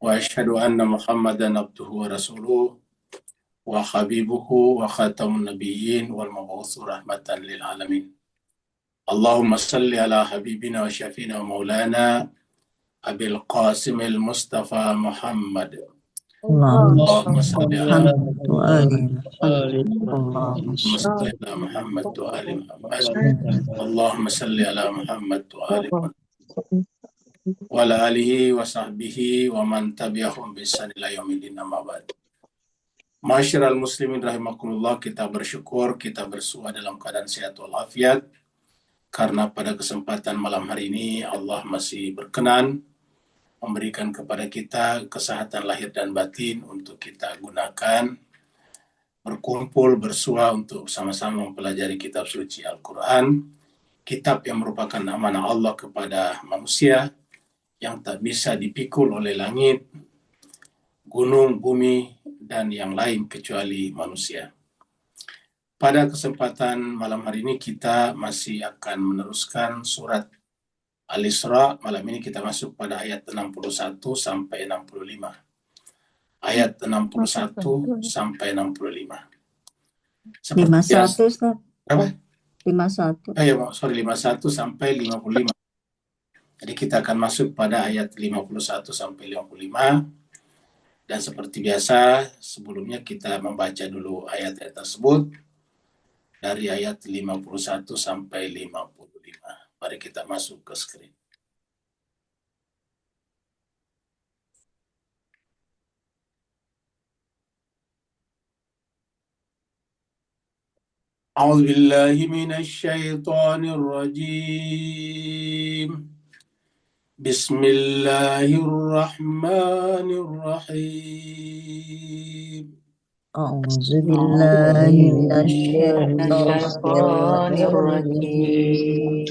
وأشهد أن محمدا عبده ورسوله وحبيبه وخاتم النبيين والمبعوث رحمة للعالمين. اللهم صل على حبيبنا وشفينا ومولانا أبي القاسم المصطفى محمد. اللهم صل على محمد وآل محمد اللهم صل محمد وآل محمد. اللهم صل على محمد وآل محمد وعلى آله وصحبه ومن تبعهم بإحسان إلى يوم الدين. أما بعد. Masyiral muslimin rahimakumullah, kita bersyukur, kita bersua dalam keadaan sehat walafiat, karena pada kesempatan malam hari ini Allah masih berkenan memberikan kepada kita kesehatan lahir dan batin untuk kita gunakan, berkumpul, bersua untuk sama-sama mempelajari kitab suci Al-Quran, kitab yang merupakan amanah Allah kepada manusia, yang tak bisa dipikul oleh langit, gunung, bumi, dan yang lain kecuali manusia. Pada kesempatan malam hari ini kita masih akan meneruskan surat Al-Isra. Malam ini kita masuk pada ayat 61 sampai 65. Ayat 61 sampai 65. 51 Ustaz. Berapa? 51. 51 sampai 55. Jadi kita akan masuk pada ayat 51 sampai 55. Dan seperti biasa, sebelumnya kita membaca dulu ayat-ayat tersebut dari ayat 51 sampai 55. Mari kita masuk ke screen. أعوذ بالله من الشيطان الرجيم. بسم الله الرحمن الرحيم. أعوذ بالله من الشيطان الرجيم.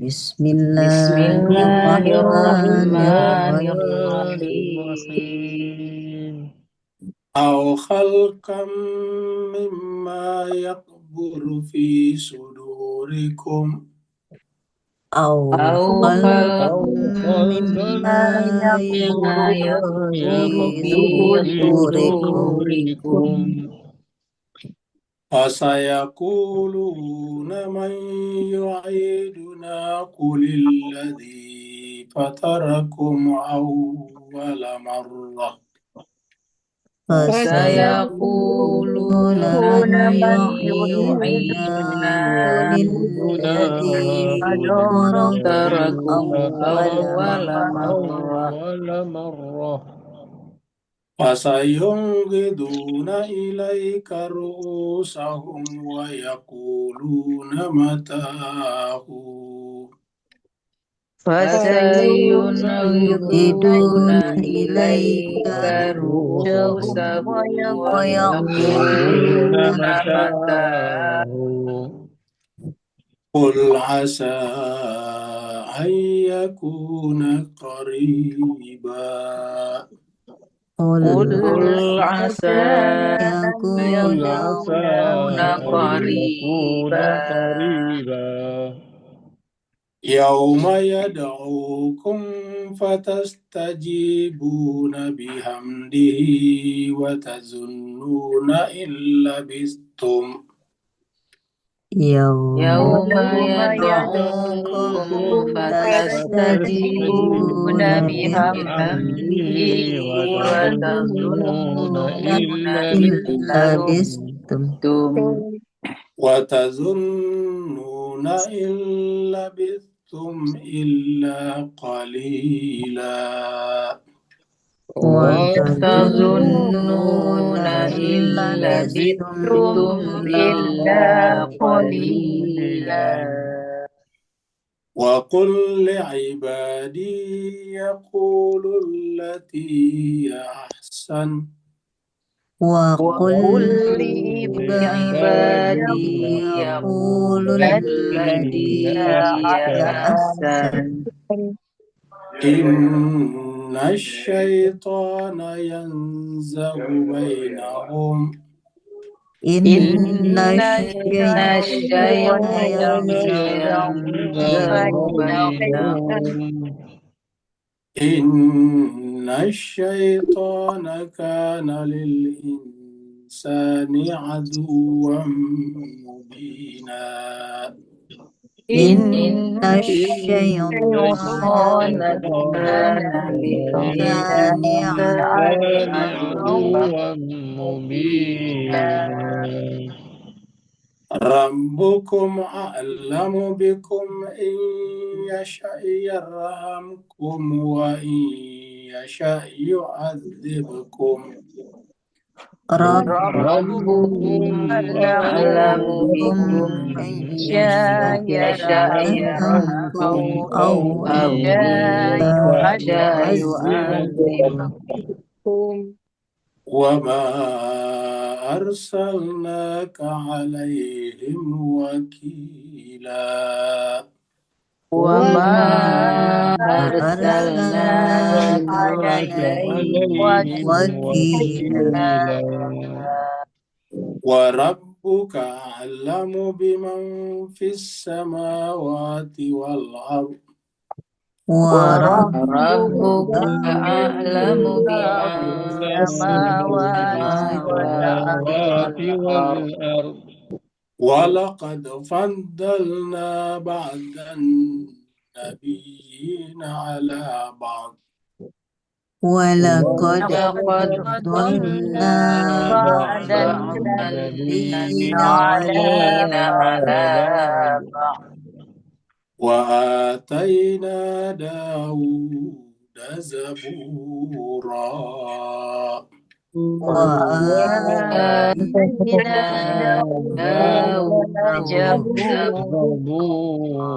بسم الله الرحمن الرحيم. أو خلقا مما يكبر في صدوركم أو خلقا مما يكبر في صدوركم فسيقولون من يعيدنا قل الذي فطركم أول مرة. فسيقولون من يعيدنا الذي فطركم أول مرة. فسينغضون إليك رؤوسهم ويقولون متاه. فسينغضون إليك رؤوسهم ويقولون متاه. قل عسى أن يكون قريبا. قل عسى أن يكون قريبا. يوم يدعوكم فتستجيبون بحمده وتظنون إن لبثتم. يوم يدعوكم فتستجيبون بحمده وتظنون إن لبثتم. وتظنون إن لبثتم إلا قليلا. وتظنون إن لبثتم إلا قليلا. وقل لعبادي يقولوا التي هي أحسن. وقل لعبادي يقولوا التي هي أحسن. إن الشيطان ينزغ بينهم. إن الشيطان ينزغ بينهم. إن الشيطان كان للإنسان عدوا مبينا إن الشيطان الشيطان كان كان للإنسان عدوا مبينا ربكم أعلم بكم إن يشأ يرحمكم وإن يشأ يعذبكم ربكم أعلم بكم إن يشاء يرحمكم أو يشاء يعذبكم وما أرسلناك عليهم وكيلا وما أرسلناك عليهم وكيلا وربك أعلم بمن في السماوات والأرض وربك أعلم بمن في السماوات والأرض ولقد فضلنا بعض النبيين على بعض ولقد لقد فضلنا بعض النبيين على بعض وآتينا داود زبورا وآتينا داود زبورا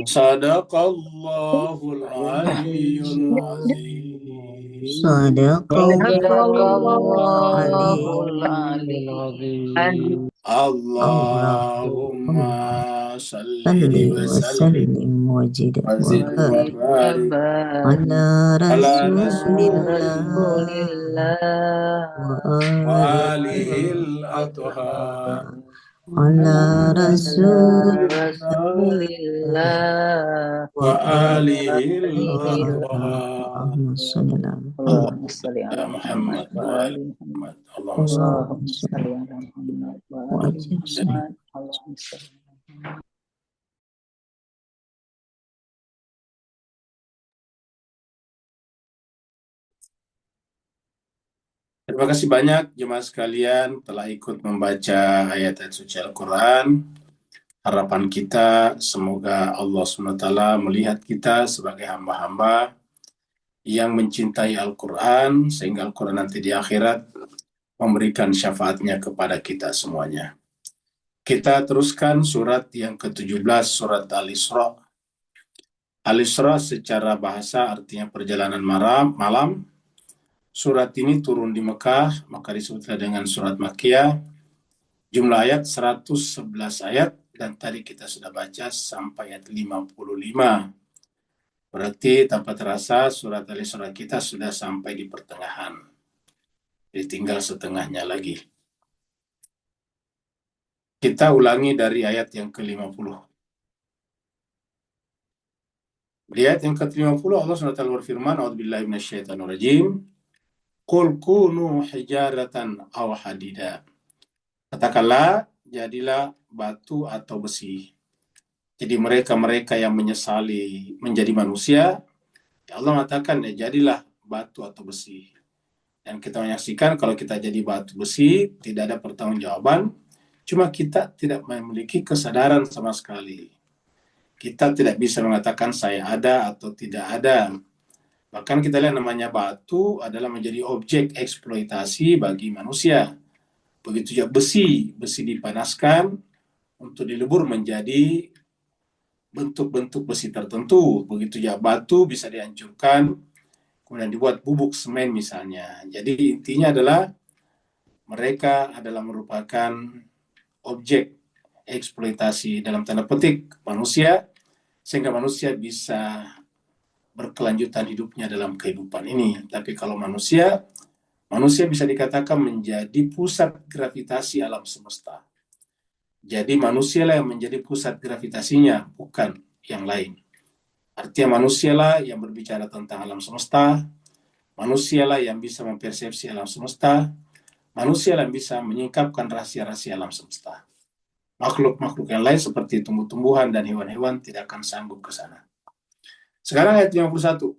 صدق الله العلي العظيم صدق الله الله العلي العظيم اللهم صل وسلم وسلم وزد وزد وبارك وبارك على على رسول رسول الله الله وآله وآله الأطهار على رسول رسول الله وآله وآله الأطهار اللهم صل على اللهم اللهم صل صل على على محمد محمد وآل وآل محمد محمد اللهم صل اللهم صل على محمد وآل محمد اللهم صل Terima kasih banyak jemaah sekalian telah ikut membaca ayat-ayat suci Al-Quran. Harapan kita semoga Allah SWT melihat kita sebagai hamba-hamba yang mencintai Al-Quran sehingga Al-Quran nanti di akhirat memberikan syafaatnya kepada kita semuanya. Kita teruskan surat yang ke-17, surat Al-Isra. Al-Isra secara bahasa artinya perjalanan malam. Surat ini turun di Mekah, maka disebutlah dengan surat Makkiyah. Jumlah ayat 111 ayat, dan tadi kita sudah baca sampai ayat 55. Berarti tanpa terasa surat Al-Isra kita sudah sampai di pertengahan. Jadi tinggal setengahnya lagi. Kita ulangi dari ayat yang ke-50. Di ayat yang ke-50 Allah SWT berfirman, A'udzubillahi minasyaitonirrajim. Qul kunu hijaratan aw hadida. Katakanlah, jadilah batu atau besi. Jadi mereka-mereka yang menyesali menjadi manusia, ya Allah mengatakan, ya jadilah batu atau besi. Dan kita menyaksikan kalau kita jadi batu besi, tidak ada pertanggungjawaban, cuma kita tidak memiliki kesadaran sama sekali. Kita tidak bisa mengatakan saya ada atau tidak ada. Bahkan kita lihat namanya batu adalah menjadi objek eksploitasi bagi manusia. Begitu juga besi dipanaskan untuk dilebur menjadi bentuk-bentuk besi tertentu. Begitu juga batu bisa dihancurkan, kemudian dibuat bubuk semen misalnya. Jadi intinya adalah mereka adalah merupakan objek eksploitasi dalam tanda petik manusia, sehingga manusia bisa berkelanjutan hidupnya dalam kehidupan ini. Tapi kalau manusia bisa dikatakan menjadi pusat gravitasi alam semesta. Jadi manusia lah yang menjadi pusat gravitasinya, bukan yang lain. Artinya manusia lah yang berbicara tentang alam semesta, Manusialah yang bisa mempersepsi alam semesta, manusia yang bisa menyingkapkan rahasia-rahasia alam semesta. Makhluk-makhluk yang lain seperti tumbuh-tumbuhan dan hewan-hewan tidak akan sanggup ke sana. Sekarang ayat 51.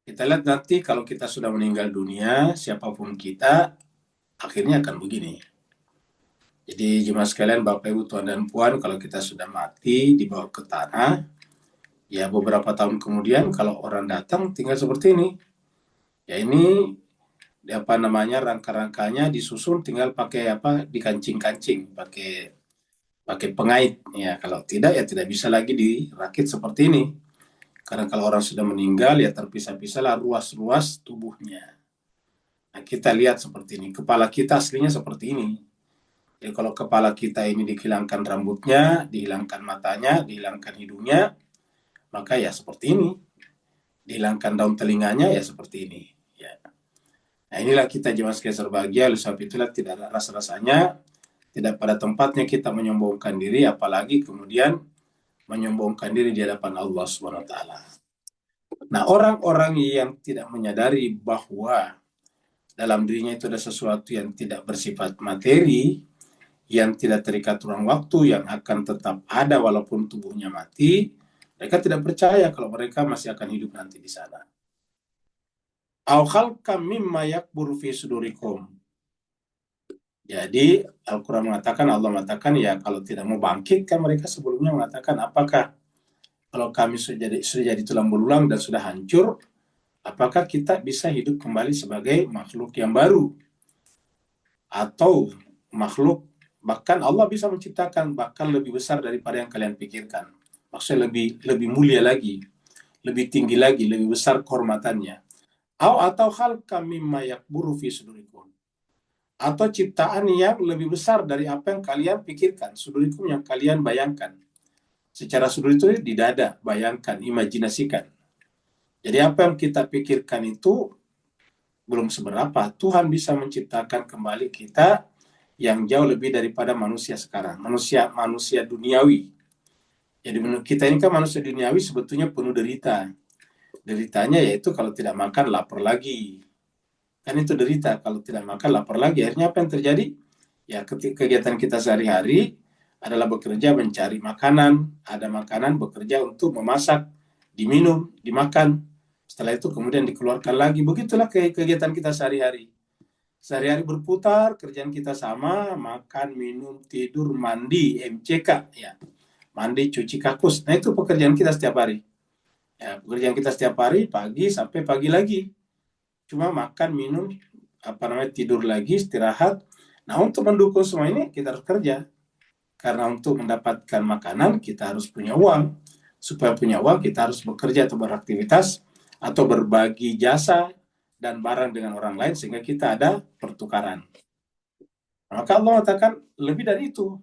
Kita lihat nanti kalau kita sudah meninggal dunia, siapapun kita, akhirnya akan begini. Jadi jemaah sekalian, Bapak Ibu Tuan dan Puan, kalau kita sudah mati, dibawa ke tanah, ya beberapa tahun kemudian kalau orang datang tinggal seperti ini. Ya ini apa namanya, rangka-rangkanya disusun, tinggal pakai apa, dikancing-kancing, pakai pengait. Ya kalau tidak ya tidak bisa lagi dirakit seperti ini. Karena kalau orang sudah meninggal ya terpisah-pisahlah ruas-ruas tubuhnya. Nah, kita lihat seperti ini. Kepala kita aslinya seperti ini. Jadi kalau kepala kita ini dihilangkan rambutnya, dihilangkan matanya, dihilangkan hidungnya, maka ya seperti ini. Dihilangkan daun telinganya ya seperti ini. Ya. Nah inilah kita jemaah sekalian berbahagia. Oleh sebab itulah tidak ada rasa-rasanya, tidak pada tempatnya kita menyombongkan diri, apalagi kemudian menyombongkan diri di hadapan Allah SWT. Nah, orang-orang yang tidak menyadari bahwa dalam dirinya itu ada sesuatu yang tidak bersifat materi, yang tidak terikat ruang waktu, yang akan tetap ada walaupun tubuhnya mati, mereka tidak percaya kalau mereka masih akan hidup nanti di sana. Aw khalqam mimma yakburu fi sudurikum. Jadi Al-Quran mengatakan, Allah mengatakan ya kalau tidak mau bangkit, kan mereka sebelumnya mengatakan apakah kalau kami sudah jadi tulang belulang dan sudah hancur, apakah kita bisa hidup kembali sebagai makhluk yang baru? Atau makhluk, bahkan Allah bisa menciptakan bahkan lebih besar daripada yang kalian pikirkan. Maksudnya lebih mulia lagi, lebih tinggi lagi, lebih besar kehormatannya. Atau khalqam mimma yakburu fi sudurikum. Atau ciptaan yang lebih besar dari apa yang kalian pikirkan, sudurikum yang kalian bayangkan. Secara sudur itu di dada, bayangkan, imajinasikan. Jadi apa yang kita pikirkan itu belum seberapa. Tuhan bisa menciptakan kembali kita yang jauh lebih daripada manusia sekarang, manusia duniawi. Jadi menurut kita ini kan manusia duniawi sebetulnya penuh derita. Deritanya yaitu kalau tidak makan lapar lagi. Kan itu derita, kalau tidak makan lapar lagi. Akhirnya apa yang terjadi? Ya kegiatan kita sehari-hari adalah bekerja mencari makanan, ada makanan bekerja untuk memasak, diminum, dimakan. Setelah itu kemudian dikeluarkan lagi. Begitulah kegiatan kita sehari-hari. Sehari-hari berputar, kerjaan kita sama, makan, minum, tidur, mandi, MCK, ya. Mandi, cuci kakus. Nah itu pekerjaan kita setiap hari. Ya, pekerjaan kita setiap hari, pagi sampai pagi lagi. Cuma makan, minum, tidur lagi, istirahat. Nah untuk mendukung semua ini kita harus kerja. Karena untuk mendapatkan makanan kita harus punya uang. Supaya punya uang kita harus bekerja atau beraktivitas atau berbagi jasa dan barang dengan orang lain sehingga kita ada pertukaran. Maka Allah katakan lebih dari itu.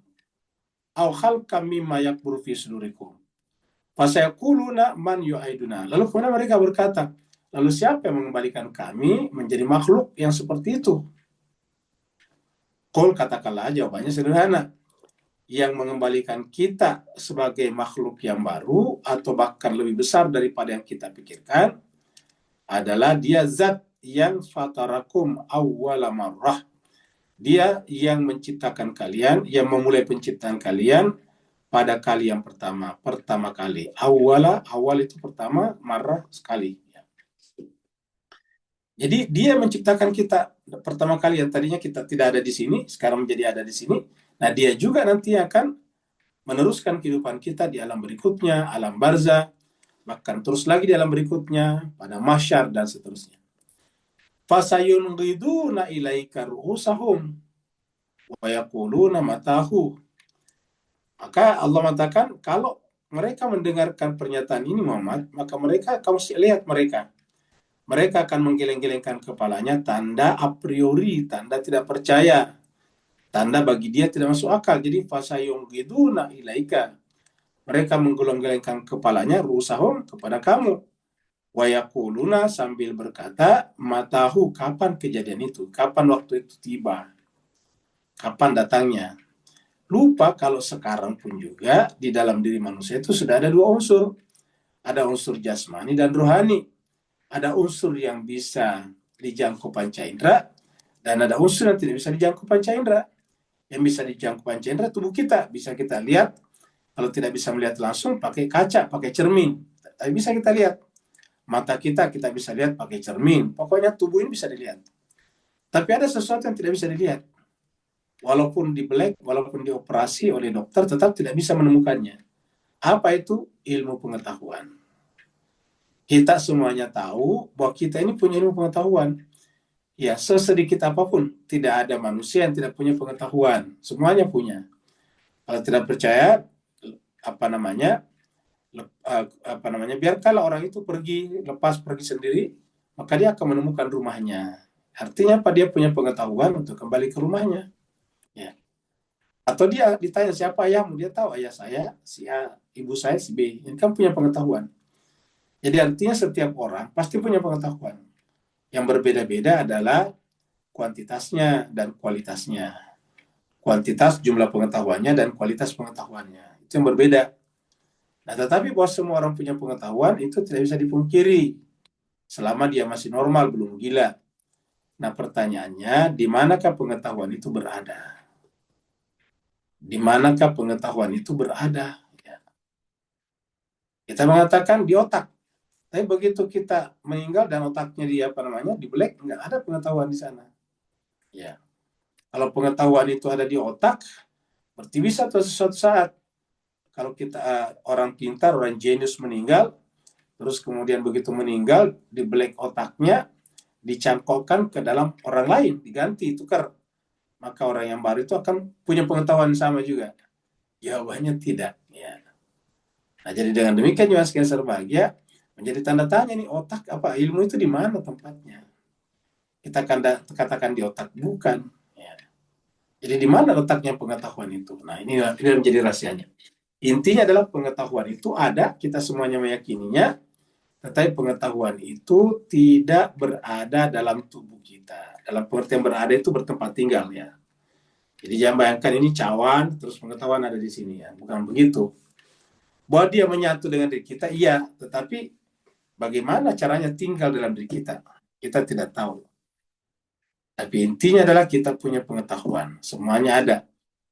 Aw khalqam mimma yakburu fi sudurikum. Fasayaquluna man yu'iduna. Lalu kemudian mereka berkata, lalu siapa yang mengembalikan kami menjadi makhluk yang seperti itu? Qul, katakanlah, jawabannya sederhana. Yang mengembalikan kita sebagai makhluk yang baru atau bahkan lebih besar daripada yang kita pikirkan adalah dia zat yang fatarakum awwala marrah. Dia yang menciptakan kalian, yang memulai penciptaan kalian pada kali yang pertama kali. Awal itu pertama, marrah sekali. Jadi dia menciptakan kita pertama kali, yang tadinya kita tidak ada di sini, sekarang menjadi ada di sini. Nah dia juga nanti akan meneruskan kehidupan kita di alam berikutnya, alam barzah, bahkan terus lagi di alam berikutnya, pada mahsyar dan seterusnya. Fasayunghiduna ilaika ru'usahum wa yaquluna matahu. Maka Allah mengatakan, kalau mereka mendengarkan pernyataan ini Muhammad, maka kamu lihat mereka. Mereka akan menggeleng-gelengkan kepalanya, tanda a priori, tanda tidak percaya. Tanda bagi dia tidak masuk akal. Jadi fasayunghiduna ilaika. Mereka menggeleng-gelengkan kepalanya, ru'usahum, kepada kamu. Wa yaquluna, sambil berkata, matahu, kapan kejadian itu? Kapan waktu itu tiba? Kapan datangnya? Lupa kalau sekarang pun juga di dalam diri manusia itu sudah ada dua unsur. Ada unsur jasmani dan rohani. Ada unsur yang bisa dijangkau panca indera, dan ada unsur yang tidak bisa dijangkau panca indera. Yang bisa dijangkau panca indera tubuh kita, bisa kita lihat. Kalau tidak bisa melihat langsung, pakai kaca, pakai cermin. Tapi bisa kita lihat. Mata kita bisa lihat pakai cermin. Pokoknya tubuh ini bisa dilihat. Tapi ada sesuatu yang tidak bisa dilihat. Walaupun dibelek, walaupun dioperasi oleh dokter, tetap tidak bisa menemukannya. Apa itu? Ilmu pengetahuan. Kita semuanya tahu bahwa kita ini punya ilmu pengetahuan. Ya, sesedikit apapun, tidak ada manusia yang tidak punya pengetahuan. Semuanya punya. Kalau tidak percaya, biarkanlah orang itu lepas pergi sendiri, maka dia akan menemukan rumahnya. Artinya apa? Dia punya pengetahuan untuk kembali ke rumahnya. Ya. Atau dia ditanya siapa ayahmu, dia tahu ayah saya, si A, ibu saya, si B. Ini kan punya pengetahuan. Jadi artinya setiap orang pasti punya pengetahuan. Yang berbeda-beda adalah kuantitasnya dan kualitasnya. Kuantitas jumlah pengetahuannya dan kualitas pengetahuannya. Itu yang berbeda. Nah, tetapi bahwa semua orang punya pengetahuan itu tidak bisa dipungkiri. Selama dia masih normal, belum gila. Nah, pertanyaannya, di manakah pengetahuan itu berada? Di manakah pengetahuan itu berada? Ya. Kita mengatakan di otak. Tapi begitu kita meninggal dan otaknya di black, nggak ada pengetahuan di sana. Ya. Kalau pengetahuan itu ada di otak, berarti bisa suatu saat kalau kita orang pintar, orang jenius meninggal, terus kemudian begitu meninggal, di black otaknya dicangkokkan ke dalam orang lain, diganti, tukar. Maka orang yang baru itu akan punya pengetahuan sama juga. Jawabannya tidak. Ya. Nah, jadi dengan demikian juga Cancer Bahagia menjadi tanda tanya nih, otak apa? Ilmu itu di mana tempatnya? Kita katakan di otak, bukan. Ya. Jadi di mana letaknya pengetahuan itu? Nah, ini menjadi rahasianya. Intinya adalah pengetahuan itu ada, kita semuanya meyakininya, tetapi pengetahuan itu tidak berada dalam tubuh kita. Dalam pengertian berada itu bertempat tinggal ya. Jadi jangan bayangkan ini cawan, terus pengetahuan ada di sini ya. Bukan begitu. Bahwa dia menyatu dengan diri kita, iya. Tetapi bagaimana caranya tinggal dalam diri kita? Kita tidak tahu. Tapi intinya adalah kita punya pengetahuan. Semuanya ada.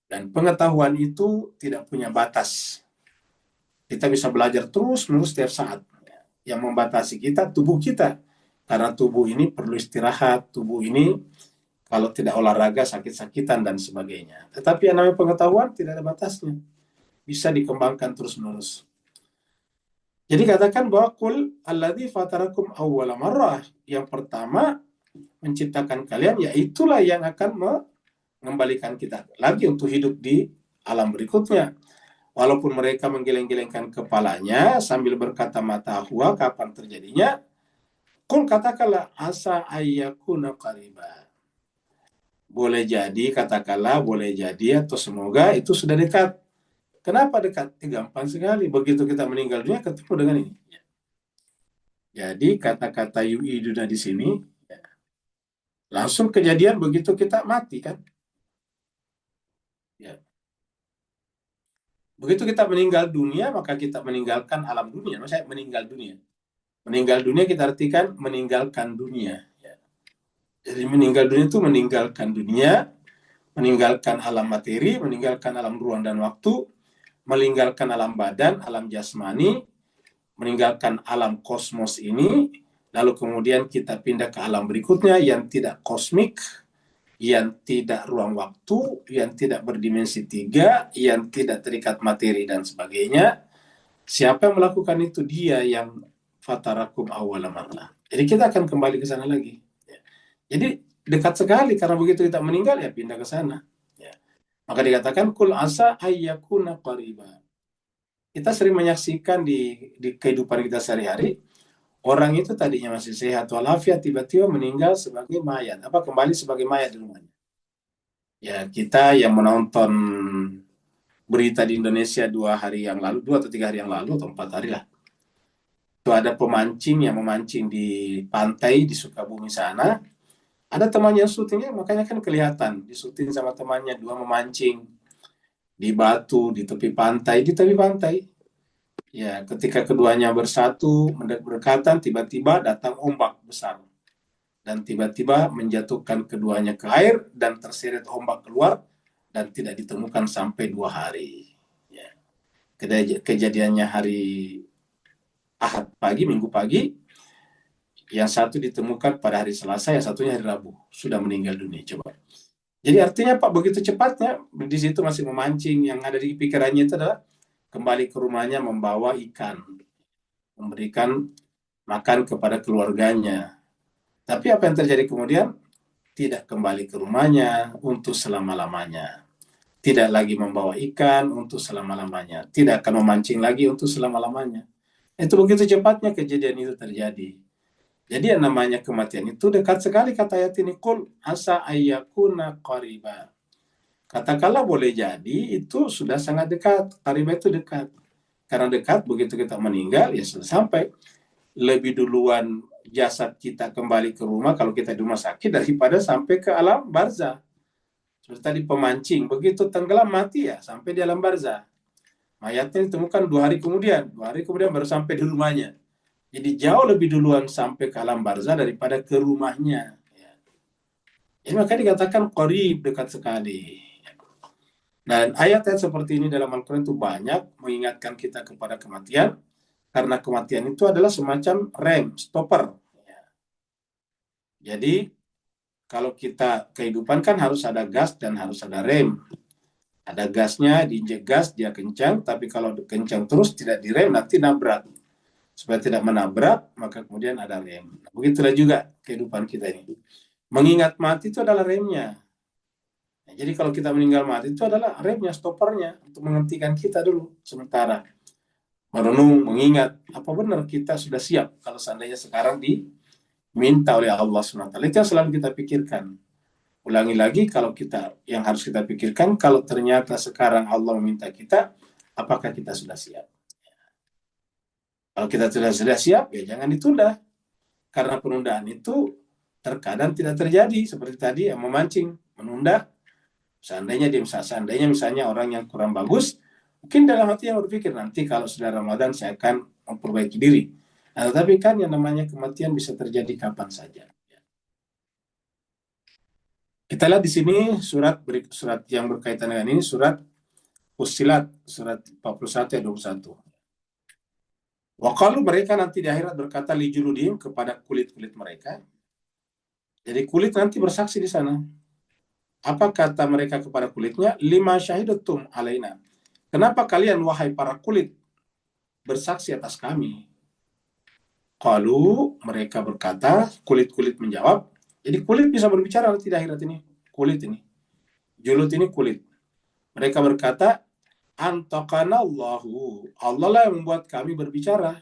Dan pengetahuan itu tidak punya batas. Kita bisa belajar terus-menerus setiap saat. Yang membatasi kita, tubuh kita. Karena tubuh ini perlu istirahat. Tubuh ini kalau tidak olahraga sakit-sakitan dan sebagainya. Tetapi yang namanya pengetahuan tidak ada batasnya. Bisa dikembangkan terus-menerus. Jadi katakan bahwa kul alladzi fatarakum awwala marrah. Yang pertama menciptakan kalian, yaitulah yang akan mengembalikan kita lagi untuk hidup di alam berikutnya. Walaupun mereka menggeleng-gelengkan kepalanya sambil berkata mata huwa, kapan terjadinya? Kul katakanlah asa ayyakuna qariba. Boleh jadi, katakanlah boleh jadi atau semoga itu sudah dekat. Kenapa dekat? Gampang sekali. Begitu kita meninggal dunia ketemu dengan ini. Jadi kata-kata yu'iduna di sini langsung kejadian begitu kita mati kan. Ya. Begitu kita meninggal dunia, maka kita meninggalkan alam dunia. Maksudnya meninggal dunia. Meninggal dunia kita artikan meninggalkan dunia. Ya. Jadi meninggal dunia itu meninggalkan dunia, meninggalkan alam materi, meninggalkan alam ruang dan waktu, meninggalkan alam badan, alam jasmani, meninggalkan alam kosmos ini, lalu kemudian kita pindah ke alam berikutnya yang tidak kosmik, yang tidak ruang waktu, yang tidak berdimensi 3, yang tidak terikat materi dan sebagainya. Siapa yang melakukan itu? Dia yang fatarakum awwala marrah. Jadi kita akan kembali ke sana lagi. Jadi dekat sekali, karena begitu kita meninggal ya pindah ke sana. Ya. Maka dikatakan kul asa ayyakuna qariba. Kita sering menyaksikan di kehidupan kita sehari-hari, orang itu tadinya masih sehat walafiat, tiba-tiba meninggal sebagai mayat. Kembali sebagai mayat di rumahnya. Ya, kita yang menonton berita di Indonesia 2 atau 3 hari yang lalu, atau 4 hari lah. Itu ada pemancing yang memancing di pantai di Sukabumi sana. Ada temannya syutingnya, makanya kan kelihatan disuting sama temannya, 2 memancing di batu, di tepi pantai. Ya, ketika keduanya bersatu, berdekatan, tiba-tiba datang ombak besar. Dan tiba-tiba menjatuhkan keduanya ke air dan terseret ombak keluar dan tidak ditemukan sampai 2 hari. Ya. Kejadiannya hari Ahad pagi, Minggu pagi, yang satu ditemukan pada hari Selasa, yang satunya hari Rabu. Sudah meninggal dunia, coba. Jadi artinya Pak, begitu cepatnya, di situ masih memancing, yang ada di pikirannya itu adalah kembali ke rumahnya membawa ikan, memberikan makan kepada keluarganya. Tapi apa yang terjadi kemudian? Tidak kembali ke rumahnya untuk selama-lamanya. Tidak lagi membawa ikan untuk selama-lamanya. Tidak akan memancing lagi untuk selama-lamanya. Itu begitu cepatnya kejadian itu terjadi. Jadi yang namanya kematian itu dekat sekali, kata ayat ini. Qul asa ayyakuna qariba. Katakanlah boleh jadi itu sudah sangat dekat. Qariba itu dekat. Karena dekat, begitu kita meninggal, ya sudah sampai. Lebih duluan jasad kita kembali ke rumah kalau kita di rumah sakit daripada sampai ke alam barzah. Seperti tadi pemancing, begitu tenggelam mati ya sampai di alam barzah. Mayatnya ditemukan 2 hari kemudian, 2 hari kemudian baru sampai di rumahnya. Jadi jauh lebih duluan sampai ke alam barzah daripada ke rumahnya. Ini makanya dikatakan qarib, dekat sekali. Dan ayat-ayat seperti ini dalam Al-Quran itu banyak mengingatkan kita kepada kematian, karena kematian itu adalah semacam rem, stopper. Jadi kalau kita kehidupan kan harus ada gas dan harus ada rem. Ada gasnya, diinjek gas, dia kencang, tapi kalau kencang terus tidak direm, nanti nabrak. Supaya tidak menabrak, maka kemudian ada rem. Begitulah juga kehidupan kita ini. Mengingat mati itu adalah remnya. Nah, jadi kalau kita meninggal mati itu adalah remnya, stoppernya, untuk menghentikan kita dulu sementara. Merenung, mengingat, apa benar kita sudah siap kalau seandainya sekarang diminta oleh Allah SWT. Itu yang selalu kita pikirkan. Ulangi lagi, kalau kita yang harus kita pikirkan, kalau ternyata sekarang Allah meminta kita, apakah kita sudah siap? Kalau kita sudah siap, ya jangan ditunda. Karena penundaan itu terkadang tidak terjadi. Seperti tadi yang memancing, menunda. Seandainya misalnya orang yang kurang bagus, mungkin dalam hati yang berpikir, nanti kalau sudah Ramadan saya akan memperbaiki diri. Nah, tetapi kan yang namanya kematian bisa terjadi kapan saja. Kita lihat di sini surat yang berkaitan dengan ini, surat Fussilat, surat 41 ayat 21. Waqalu, mereka nanti di akhirat berkata li juludihim, kepada kulit-kulit mereka. Jadi kulit nanti bersaksi di sana. Apa kata mereka kepada kulitnya? Lima syahidatum alaina. Kenapa kalian wahai para kulit bersaksi atas kami? Qalu, mereka berkata, kulit-kulit menjawab. Jadi kulit bisa berbicara nanti di akhirat ini. Kulit ini. Julud ini kulit. Mereka berkata, antaqana Allahu. Allah lah yang membuat kami berbicara.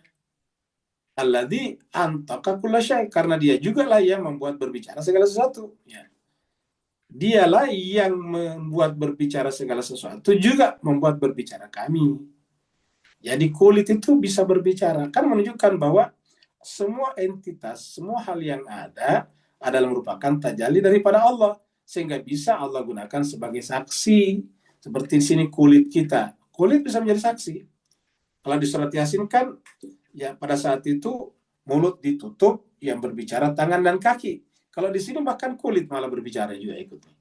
Alladzi antaqa kulla syai', karena dia juga lah yang membuat berbicara segala sesuatu. Ya. Dialah yang membuat berbicara segala sesuatu, juga membuat berbicara kami. Jadi kulit itu bisa berbicara. Kan menunjukkan bahwa semua entitas, semua hal yang ada adalah merupakan tajalli daripada Allah. Sehingga bisa Allah gunakan sebagai saksi. Seperti di sini kulit kita. Kulit bisa menjadi saksi. Kalau di surat Yasin kan, ya pada saat itu mulut ditutup, yang berbicara tangan dan kaki. Kalau di sini bahkan kulit malah berbicara juga ikutnya.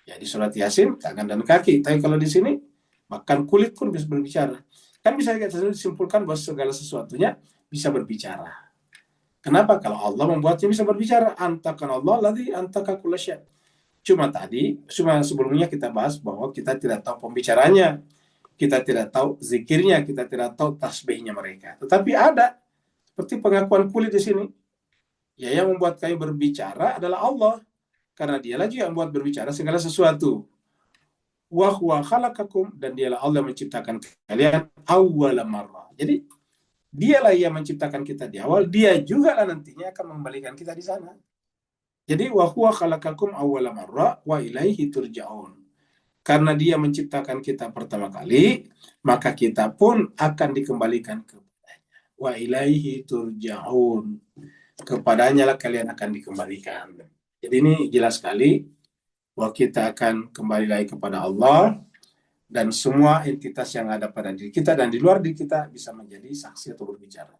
Ya di surat Yasin tangan dan kaki, tapi kalau di sini bahkan kulit pun bisa berbicara. Kan bisa kita disimpulkan bahwa segala sesuatunya bisa berbicara. Kenapa? Kalau Allah membuatnya bisa berbicara. Antakan Allah ladzi antaka kulla syai'. Cuma sebelumnya kita bahas bahwa kita tidak tahu pembicaranya. Kita tidak tahu zikirnya, kita tidak tahu tasbihnya mereka. Tetapi ada, seperti pengakuan kulit di sini. Ya, yang membuat kami berbicara adalah Allah. Karena dialah juga yang membuat berbicara segala sesuatu. Wa huwa khalaqakum, dan dialah Allah yang menciptakan kalian awwala marrah. Jadi, dialah yang menciptakan kita di awal, dia juga lah nantinya akan mengembalikan kita di sana. Jadi, wa huwa khalaqakum awwala marrah wa ilaihi turja'un. Karena dia menciptakan kita pertama kali, maka kita pun akan dikembalikan kepadanya. Wa ilaihi turja'un. Kepadanya lah kalian akan dikembalikan. Jadi ini jelas sekali bahwa kita akan kembali lagi kepada Allah. dan semua entitas yang ada pada diri kita dan di luar diri kita bisa menjadi saksi atau berbicara.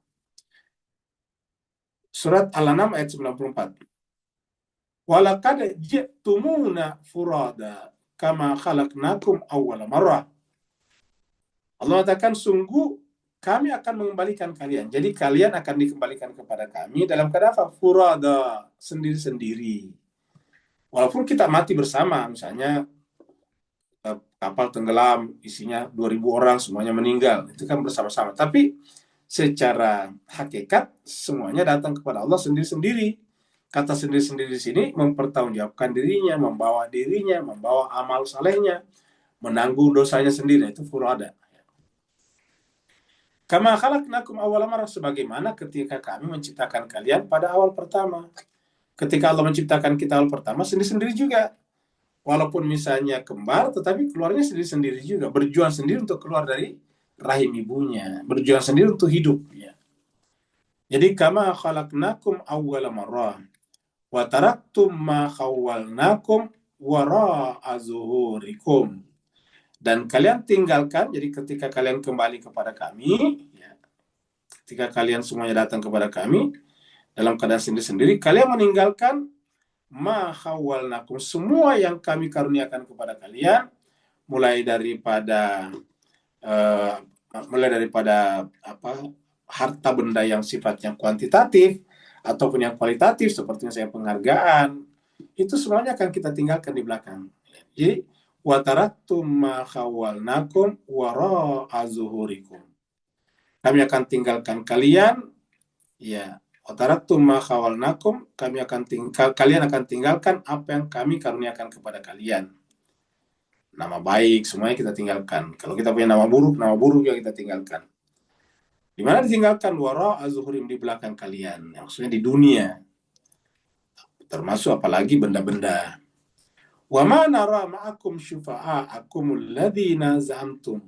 Surat Al-An'am ayat 94. Walaqad ji'tumuna furada kama khalaqnakum awwala marrah. Allah katakan sungguh kami akan mengembalikan kalian. Jadi kalian akan dikembalikan kepada kami dalam keadaan apa? Furada, sendiri-sendiri. Walaupun kita mati bersama, misalnya kapal tenggelam, isinya 2.000 orang, semuanya meninggal. Itu kan bersama-sama. Tapi secara hakikat, semuanya datang kepada Allah sendiri-sendiri. Kata sendiri-sendiri di sini mempertanggungjawabkan dirinya, membawa amal salehnya, menanggung dosanya sendiri. Itu furada. Kama khalaqnakum awwala marrah, sebagaimana ketika kami menciptakan kalian pada awal pertama. Ketika Allah menciptakan kita awal pertama, sendiri-sendiri juga. Walaupun misalnya kembar, tetapi keluarnya sendiri-sendiri juga. Berjuang sendiri untuk keluar dari rahim ibunya. Berjuang sendiri untuk hidup. Ya. Jadi, kama khalaqnakum awwala marrah. Wa taraktum ma khawwalnakum wara'a zuhurikum. Dan kalian tinggalkan, jadi ketika kalian kembali kepada kami, ya, ketika kalian semuanya datang kepada kami, dalam keadaan sendiri-sendiri, kalian meninggalkan ma khawwalnakum, semua yang kami karuniakan kepada kalian, mulai daripada harta benda yang sifatnya kuantitatif ataupun yang kualitatif seperti misalnya penghargaan, itu semuanya akan kita tinggalkan di belakang. Jadi wa taraktum ma khawwalnakum wara'a zuhurikum, kami akan tinggalkan kalian, ya, wa taraktum ma khawwalnakum, kalian akan tinggalkan apa yang kami karuniakan kepada kalian. Nama baik semuanya kita tinggalkan. Kalau kita punya nama buruk juga kita tinggalkan. Di mana ditinggalkan? Wara'a zuhurim, di belakang kalian, maksudnya di dunia, termasuk apalagi benda-benda. Wa ma nara ma'akum syufa'akumul ladzina za'amtum,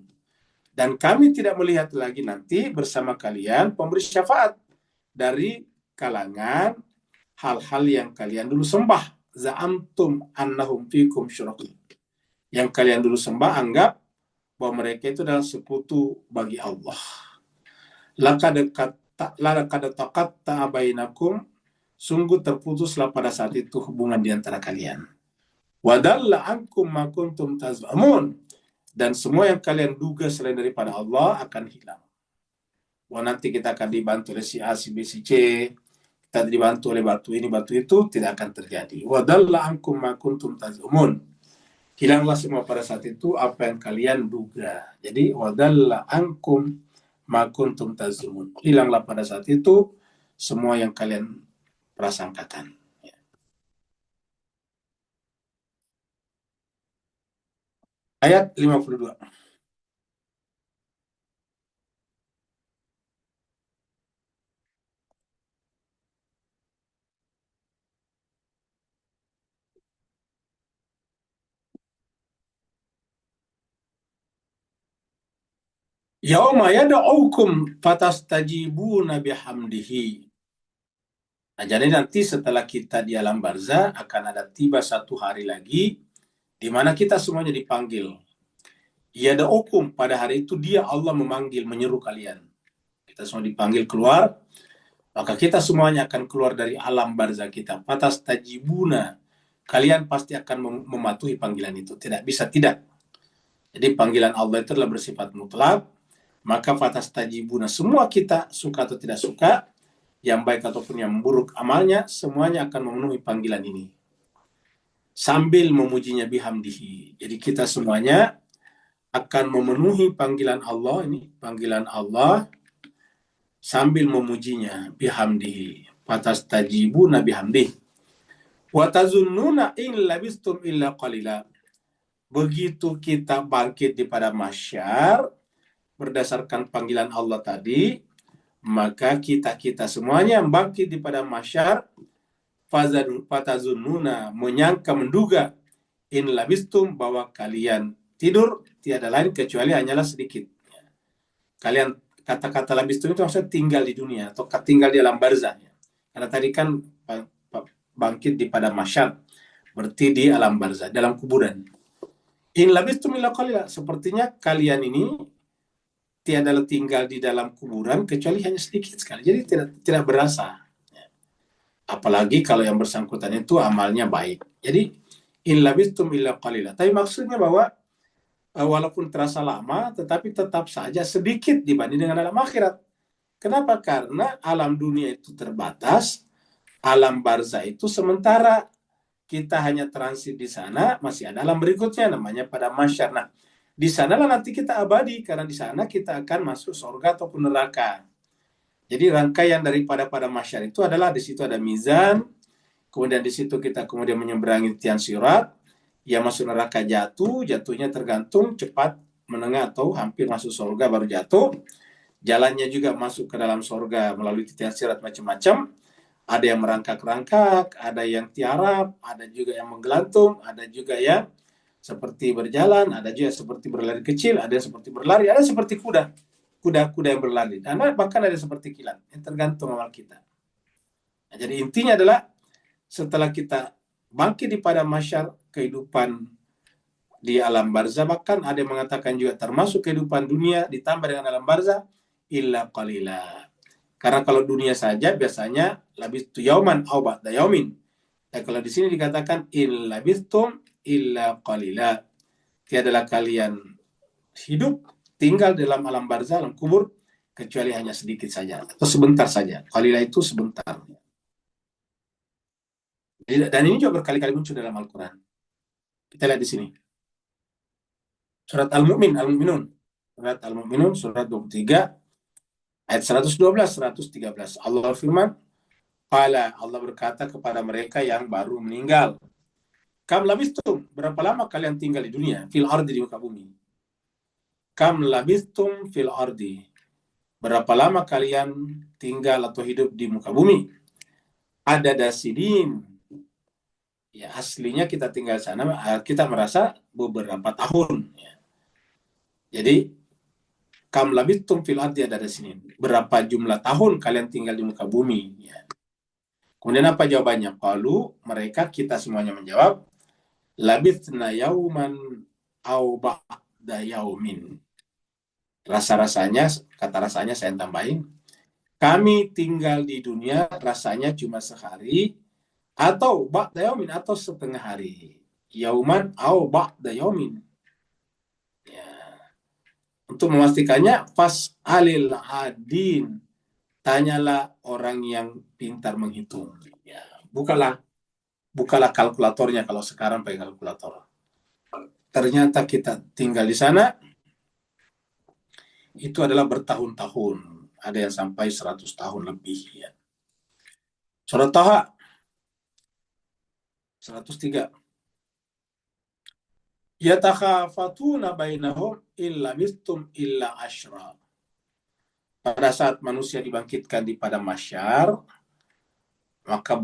dan kami tidak melihat lagi nanti bersama kalian pemberi syafaat dari kalangan hal-hal yang kalian dulu sembah. Za'amtum annahum fikum syuraka, yang kalian dulu sembah, anggap bahwa mereka itu adalah sekutu bagi Allah. Laqad taqatta'a bainakum, sungguh terputuslah pada saat itu hubungan di antara kalian. Wadalla ankum ma kuntum taz'amun, dan semua yang kalian duga selain daripada Allah akan hilang. Wah, nanti kita akan dibantu oleh si A, si B, si C, kita dibantu oleh batu ini, batu itu, tidak akan terjadi. Wadalla ankum ma kuntum taz'amun, hilanglah semua pada saat itu apa yang kalian duga. Jadi wadalla ankum ma kuntum taz'amun, hilanglah pada saat itu semua yang kalian prasangkakan. Ayat 52. Yauma yad'ukum fatastajibuna bihamdihi. Nah, jadi nanti setelah kita di alam barzah akan ada tiba satu hari lagi di mana kita semuanya dipanggil. Yad'ukum, pada hari itu dia Allah memanggil, menyeru kalian. Kita semua dipanggil keluar, maka kita semuanya akan keluar dari alam barzah kita. Fatastajibuna, kalian pasti akan mematuhi panggilan itu. Tidak bisa tidak. Jadi panggilan Allah itu adalah bersifat mutlak. Maka fatastajibuna, semua kita suka atau tidak suka, yang baik ataupun yang buruk amalnya, semuanya akan memenuhi panggilan ini sambil memujinya bihamdihi. Jadi kita semuanya akan memenuhi panggilan Allah ini, panggilan Allah sambil memujinya bihamdihi. Fatastajibuna bihamdihi wa tazunnuna in labistum illa qalila. Begitu kita bangkit di pada mahsyar berdasarkan panggilan Allah tadi, maka kita semuanya yang bangkit di pada mahsyar fatazunnuna, menyangka, menduga, in labistum, bahwa kalian tidur tiada lain kecuali hanyalah sedikit. Kalian, kata-kata labistum itu maksudnya tinggal di dunia atau tinggal di alam barzah. Karena tadi kan bangkit di pada mahsyar, berarti di alam barzah, dalam kuburan. In labistum illa qalila, sepertinya kalian ini tiada tinggal di dalam kuburan kecuali hanya sedikit sekali. Jadi tidak berasa. Apalagi kalau yang bersangkutan itu amalnya baik. Jadi in labistum illa qalila. Tapi maksudnya bahwa walaupun terasa lama, tetapi tetap saja sedikit dibanding dengan alam akhirat. Kenapa? Karena alam dunia itu terbatas, alam barzah itu sementara. Kita hanya transit di sana, masih ada alam berikutnya namanya pada masyar. Nah, di sanalah nanti kita abadi, karena di sana kita akan masuk surga ataupun neraka. Jadi rangkaian daripada pada masyar itu adalah di situ ada mizan, kemudian di situ kita kemudian menyeberangi tiang sirat, yang masuk neraka jatuhnya tergantung cepat, menengah atau hampir masuk surga baru jatuh. Jalannya juga masuk ke dalam surga melalui tiang sirat macam-macam. Ada yang merangkak-rangkak, ada yang tiarap, ada juga yang menggelantung, ada juga yang seperti berjalan, ada juga seperti berlari kecil, ada yang seperti berlari, ada seperti kuda yang berlari, dan bahkan ada seperti kilat. Tergantung amal kita. Nah, jadi intinya adalah setelah kita bangkit di pada masyar, kehidupan di alam barzah, bahkan ada yang mengatakan juga termasuk kehidupan dunia ditambah dengan alam barzah, illa qalila. Karena kalau dunia saja biasanya labistu yauman aw ba'da yaumin. Nah, kalau di sini dikatakan in labistum illa qalila. Tiadalah kalian hidup tinggal dalam alam barzah, alam kubur, kecuali hanya sedikit saja atau sebentar saja. Qalila itu sebentar. Dan ini juga berkali-kali muncul dalam Al-Quran. Kita lihat di sini. Surat Al-Mu'minun. Surat Al-Mu'minun, surat 23, ayat 112, 113. Allah berfirman, Allah berkata kepada mereka yang baru meninggal, kam labistum, berapa lama kalian tinggal di dunia, fil ardi, di muka bumi. Kam labistum fil ardi, berapa lama kalian tinggal atau hidup di muka bumi. Ada dasidin, ya aslinya kita tinggal sana, kita merasa beberapa tahun. Ya. Jadi kam labistum fil ardi ada sini, berapa jumlah tahun kalian tinggal di muka bumi. Ya. Kemudian apa jawabannya? Qalu, mereka, kita semuanya menjawab, labithna yauman au ba'da yaumin. Kata rasanya saya tambahin, kami tinggal di dunia rasanya cuma sehari, atau ba'da yaumin, atau setengah hari. Yauman au ba'da yaumin. Ya. Untuk memastikannya, fas'alil adin, tanyalah orang yang pintar menghitung. Ya. Bukalah kalkulatornya kalau sekarang pakai kalkulator. Ternyata kita tinggal di sana itu adalah bertahun-tahun. Ada yang sampai 100 tahun lebih. Ya. Surat Taha 103. Yatakhafatuna bainahum illa mistum illa ashra. Pada saat manusia dibangkitkan di pada masyar, maka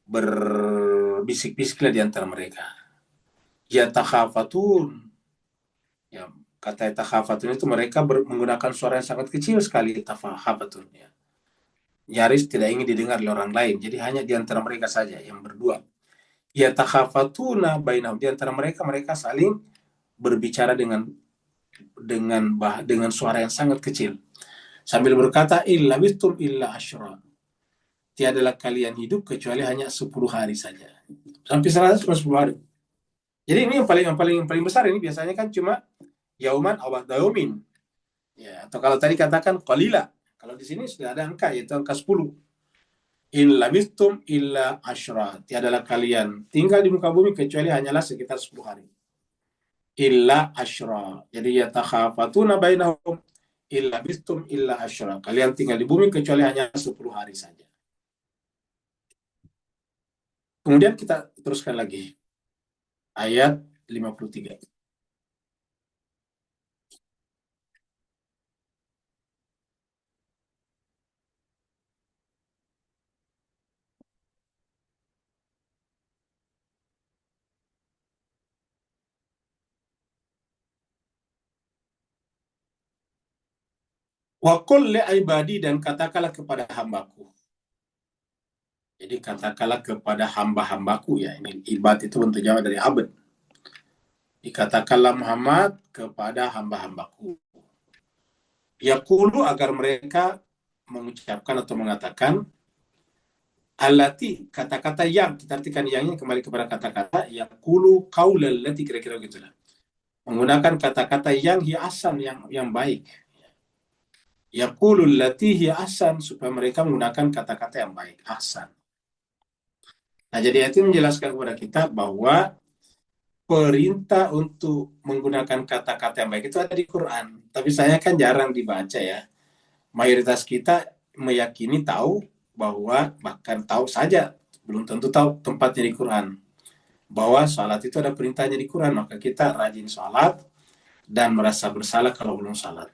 berbisik-bisiklah di antara mereka. Yatakhafatun. Ya, kata yatakhafatun itu mereka menggunakan suara yang sangat kecil sekali. Yatakhafatun. Ya. Nyaris tidak ingin didengar oleh orang lain. Jadi hanya di antara mereka saja yang berdua. Yatakhafatuna bainahum, di antara mereka saling berbicara dengan suara yang sangat kecil sambil berkata, illa bistum illa asyra, tiadalah kalian hidup kecuali hanya 10 hari saja, sampai 110 hari. Jadi ini yang paling besar ini biasanya kan cuma yauman aw ba'da yaumin. Ya, atau kalau tadi katakan qalila, kalau di sini sudah ada angka, yaitu angka 10. In labistum illa asyra, tiadalah kalian tinggal di muka bumi kecuali hanyalah sekitar 10 hari. Illa asyra, jadi yatakhafatuna bainahum illa bistum illa asyra, kalian tinggal di bumi kecuali hanya 10 hari saja. Kemudian kita teruskan lagi ayat 53. Wa qul li ibadi, dan katakanlah kepada hambaku. Jadi katakanlah kepada hamba-hambaku, ya. Ini ibad itu bentuk jama dari abad. Dikatakanlah Muhammad kepada hamba-hambaku. Yaqulu, agar mereka mengucapkan atau mengatakan, allati, kata-kata yang, kita artikan yangnya kembali kepada kata-kata, yaqulu qaulal lati, kira-kira gitulah. Menggunakan kata-kata yang hiasan, yang baik. Yaqulul lati hiya ahsan, supaya mereka menggunakan kata-kata yang baik, ahsan. Nah, jadi itu menjelaskan kepada kita bahwa perintah untuk menggunakan kata-kata yang baik itu ada di Quran. Tapi saya kan jarang dibaca ya. Mayoritas kita meyakini tahu bahwa, bahkan tahu saja, belum tentu tahu tempatnya di Quran. Bahwa salat itu ada perintahnya di Quran, maka kita rajin salat dan merasa bersalah kalau belum salat.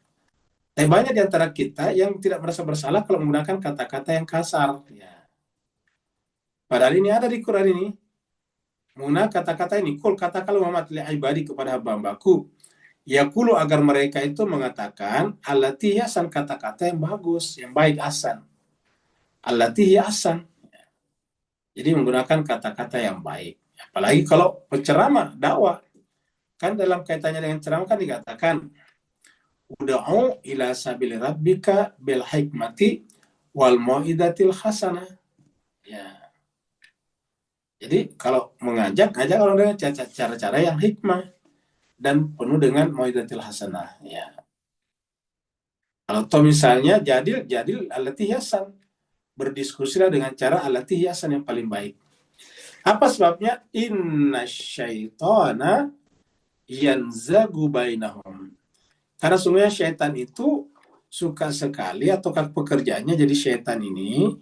Tapi banyak di antara kita yang tidak merasa bersalah kalau menggunakan kata-kata yang kasar. Ya. Padahal ini ada di Quran ini. Menggunakan kata-kata ini, kul, katakanlah Muhammad li ibadi, kepada hamba-hambaku. Yaqulu, agar mereka itu mengatakan, allati hasan, kata-kata yang bagus, yang baik, hasan. Allati hasan. Jadi menggunakan kata-kata yang baik. Apalagi kalau penceramah, dakwah. Kan dalam kaitannya dengan ceramah kan dikatakan, ud'u ila sabili rabbika bil hikmati wal mau'izatil hasanah. Ya. Jadi kalau ngajak orang dengan cara-cara yang hikmah dan penuh dengan mau'izatil hasanah. Ya. Kalau misalnya jadil allati hasan, berdiskusilah dengan cara allati hasan, yang paling baik. Apa sebabnya? Inna syaitana yanzagu bainahum. Karena sungguhnya syaitan itu suka sekali, atau pekerjaannya, jadi syaitan ini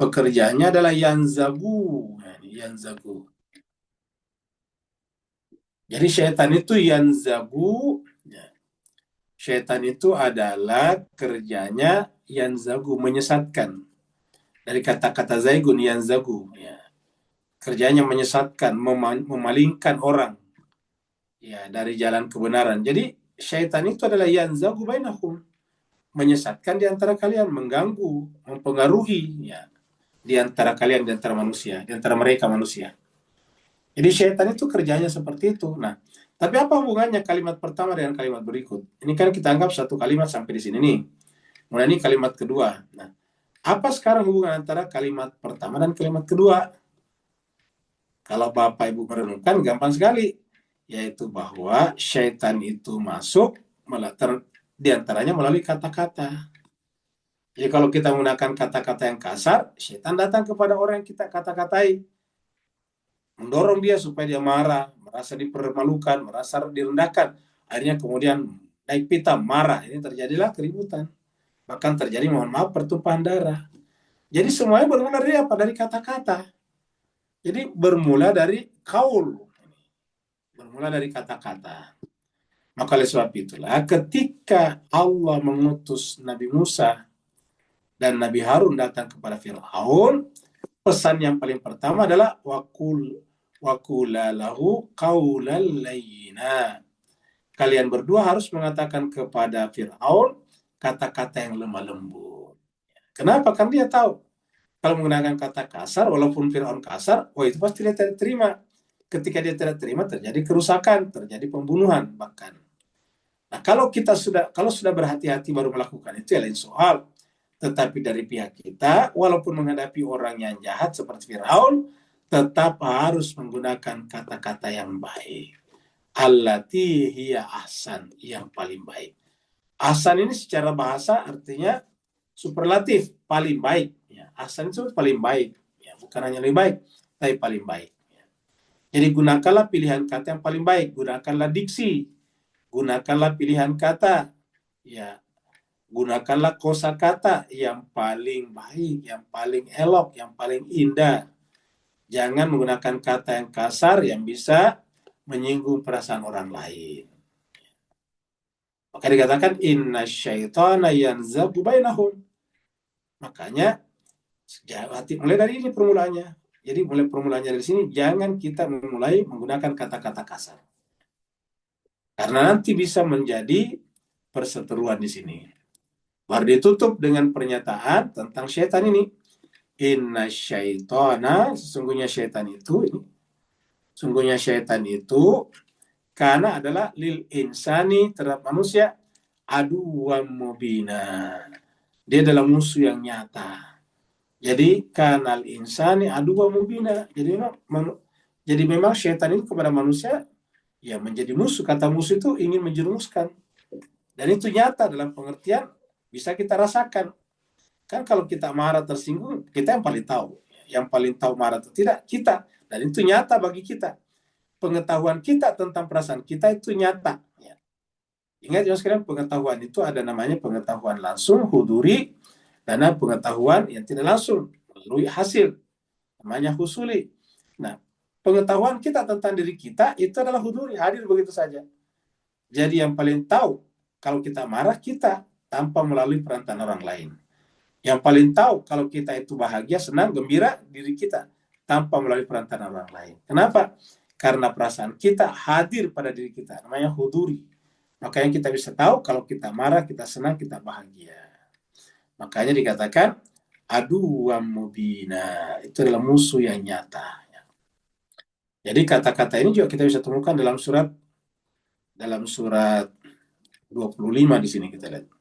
pekerjaannya adalah yanzagu. Yanzagu. Jadi syaitan itu yanzagu. Syaitan itu adalah kerjanya yanzagu, menyesatkan. Dari kata-kata zaigun, yanzagu. Ya. Kerjanya menyesatkan, memalingkan orang ya dari jalan kebenaran. Jadi syaitan itu adalah yanzagu bainahum, menyesatkan di antara kalian, mengganggu, mempengaruhi ya di antara kalian, di antara manusia, di antara mereka manusia. Jadi syaitan itu kerjanya seperti itu. Nah, tapi apa hubungannya kalimat pertama dengan kalimat berikut? Ini kan kita anggap satu kalimat sampai di sini nih. Mulai ini kalimat kedua. Nah, apa sekarang hubungan antara kalimat pertama dan kalimat kedua? Kalau Bapak Ibu merenungkan, gampang sekali. Yaitu bahwa syaitan itu masuk di antaranya melalui kata-kata. Jadi kalau kita menggunakan kata-kata yang kasar, syaitan datang kepada orang yang kita kata-katai. Mendorong dia supaya dia marah, merasa dipermalukan, merasa direndahkan. Akhirnya kemudian naik pitam, marah. Ini terjadilah keributan. Bahkan terjadi, mohon maaf, pertumpahan darah. Jadi semuanya bermula dari apa? Dari kata-kata. Jadi bermula dari kaul. Bermula dari kata-kata. Maka oleh sebab itulah ketika Allah mengutus Nabi Musa dan Nabi Harun datang kepada Fir'aun, pesan yang paling pertama adalah waqula lahu qaulal layyina. Kalian berdua harus mengatakan kepada Fir'aun kata-kata yang lemah lembut. Kenapa? Kan dia tahu kalau menggunakan kata kasar, walaupun Fir'aun kasar, itu pasti dia tidak terima. Ketika dia tidak terima, terjadi kerusakan, terjadi pembunuhan bahkan. Nah, kalau sudah berhati-hati baru melakukan itu, ya lain soal. Tetapi dari pihak kita, walaupun menghadapi orang yang jahat seperti Firaun, tetap harus menggunakan kata-kata yang baik. Allati hiya ahsan, yang paling baik. Ahsan ini secara bahasa artinya superlatif, paling baik. Ya, ahsan itu paling baik. Ya, bukan hanya lebih baik, tapi paling baik. Ya. Jadi gunakanlah pilihan kata yang paling baik. Gunakanlah diksi. Gunakanlah pilihan kata. Ya. Gunakanlah kosakata yang paling baik, yang paling elok, yang paling indah. Jangan menggunakan kata yang kasar yang bisa menyinggung perasaan orang lain. Maka dikatakan inna syaitana yanzagu bainahum. Makanya mulai dari ini permulaannya. Jadi mulai permulaannya dari sini, jangan kita memulai menggunakan kata-kata kasar. Karena nanti bisa menjadi perseteruan di sini. Baru ditutup dengan pernyataan tentang syaitan ini. Inna syaitana, sesungguhnya syaitan itu Karena adalah lil insani terhadap manusia aduwwam mubina. Dia adalah musuh yang nyata. Jadi kanal insani aduwwam mubina. Jadi memang syaitan itu kepada manusia ya menjadi musuh. Kata musuh itu ingin menjerumuskan. Dan itu nyata dalam pengertian bisa kita rasakan. Kan kalau kita marah tersinggung, kita yang paling tahu. Yang paling tahu marah atau tidak, kita. Dan itu nyata bagi kita. Pengetahuan kita tentang perasaan kita itu nyata. Ya. Ingat ya sekalian, pengetahuan itu ada namanya pengetahuan langsung, huduri, dan ada pengetahuan yang tidak langsung, melalui hasil. Namanya husuli. Nah, pengetahuan kita tentang diri kita itu adalah huduri, hadir begitu saja. Jadi yang paling tahu kalau kita marah kita tanpa melalui perantaraan orang lain. Yang paling tahu kalau kita itu bahagia, senang, gembira diri kita tanpa melalui perantaraan orang lain. Kenapa? Karena perasaan kita hadir pada diri kita, namanya huduri. Makanya kita bisa tahu kalau kita marah, kita senang, kita bahagia. Makanya dikatakan aduwwam mubina, itu adalah musuh yang nyata. Jadi kata-kata ini juga kita bisa temukan dalam surat 25 di sini kita lihat.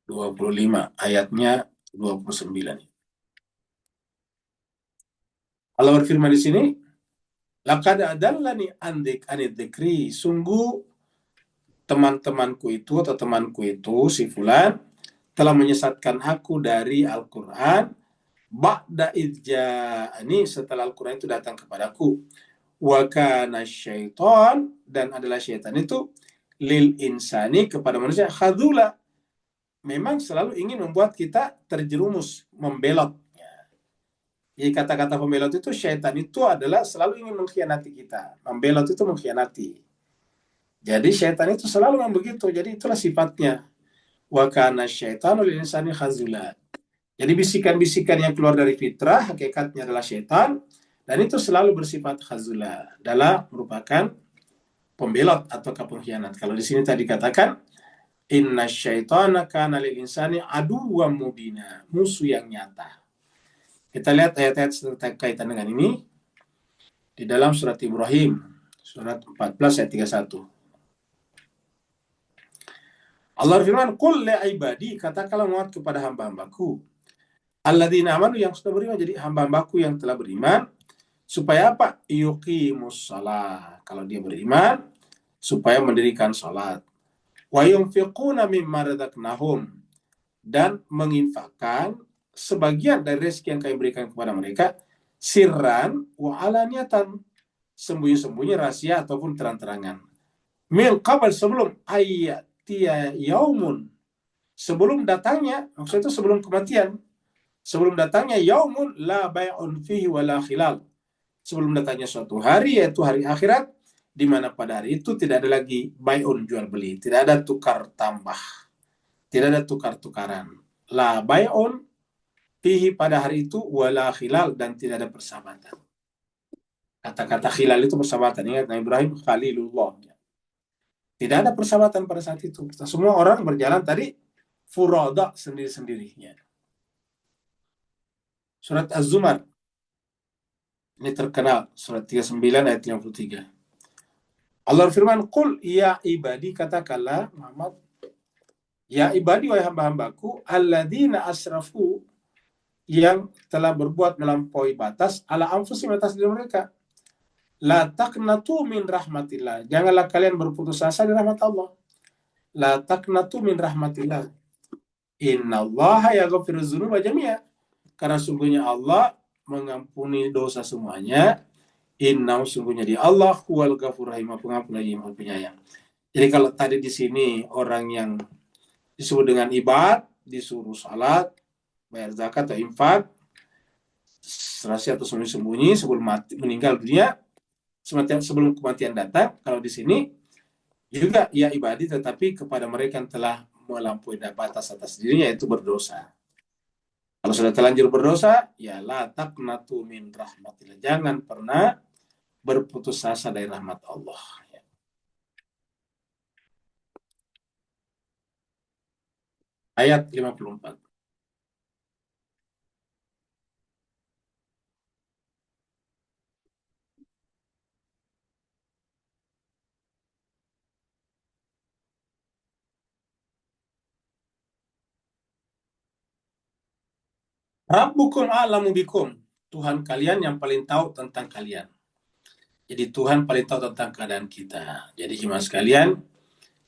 25 ayatnya 29. Allah berfirman di sini, laqad adallani andik anid dzikri, sungguh teman-temanku itu atau temanku itu si fulan telah menyesatkan aku dari Al-Qur'an ba'da ini setelah Al-Qur'an itu datang kepadaku. Wa kana syaitan, dan adalah syaitan itu lil insani kepada manusia khadzula, memang selalu ingin membuat kita terjerumus, membelot. Jadi kata-kata pembelot itu, syaitan itu adalah selalu ingin mengkhianati kita. Membelot itu mengkhianati. Jadi syaitan itu selalu yang begitu. Jadi itulah sifatnya. Wa kana syaitanu lil insani khazula. Jadi bisikan-bisikan yang keluar dari fitrah, hakikatnya adalah syaitan. Dan itu selalu bersifat khazula. Adalah merupakan pembelot atau pengkhianat. Kalau di sini tadi katakan, inna syaitana kana lil insani aduwwam mubina. Musuh yang nyata. Kita lihat ayat-ayat terkaitan dengan ini di dalam surat Ibrahim, surat 14 ayat 31. Allah firman, qul li ibadi, katakanlah Muhammad kepada hamba-hambaku, alladzina amanu, yang sudah beriman, jadi hamba-hambaku yang telah beriman, supaya apa? Yuqimus shalah, kalau dia beriman, supaya mendirikan salat. Wa yunfiquna mimma razaqnahum, dan menginfakkan sebagian dari rezeki yang kami berikan kepada mereka, sirran wa alaniatan, sembunyi-sembunyi, rahasia ataupun terang-terangan. Min qabl, sebelum ayatiya yaumun, sebelum datangnya, maksudnya itu sebelum kematian, sebelum datangnya yaumun la bai'un fihi wa la khilal, sebelum datangnya suatu hari, yaitu hari akhirat, di mana pada hari itu tidak ada lagi bai'un, jual beli, tidak ada tukar tambah, tidak ada tukar-tukaran. La bai'un fihi, pada hari itu, wala khilal, dan tidak ada persahabatan. Kata-kata khilal itu persahabatan. Ingat, Nabi Ibrahim Khalilullah. Tidak ada persahabatan pada saat itu. Semua orang berjalan tadi furada, sendiri-sendirinya. Surat Az-Zumar. Ini terkenal. Surat 39 ayat 53. Allah firman, qul ya ibadi, katakanlah Muhammad, ya ibadi, wahai hamba-hambaku, alladzina asrafu, yang telah berbuat melampaui batas, ala anfusihim, atas diri mereka. La taqnatu min rahmatillah, janganlah kalian berputus asa dari rahmat Allah. La taqnatu min rahmatillah, innallaha yaghfiru dzunuba jami'a, karena sungguhnya Allah mengampuni dosa semuanya. Innahu, sungguhnya di Allah, huwal ghafurur rahim, pengampun lagi maha penyayang. Jadi kalau tadi di sini orang yang disebut dengan ibad, disuruh salat, bayar zakat atau infak, rahasia atau sembunyi-sembunyi sebelum meninggal dunia, sebelum kematian datang. Kalau di sini juga ya ibadi, tetapi kepada mereka yang telah melampaui batas atas dirinya, itu berdosa. Kalau sudah terlanjur berdosa, ya la taqnatu min rahmatillah, jangan pernah berputus asa dari rahmat Allah. Ayat 54. Rabbukum a'lamu bikum. Tuhan kalian yang paling tahu tentang kalian. Jadi Tuhan paling tahu tentang keadaan kita. Jadi jemaah sekalian,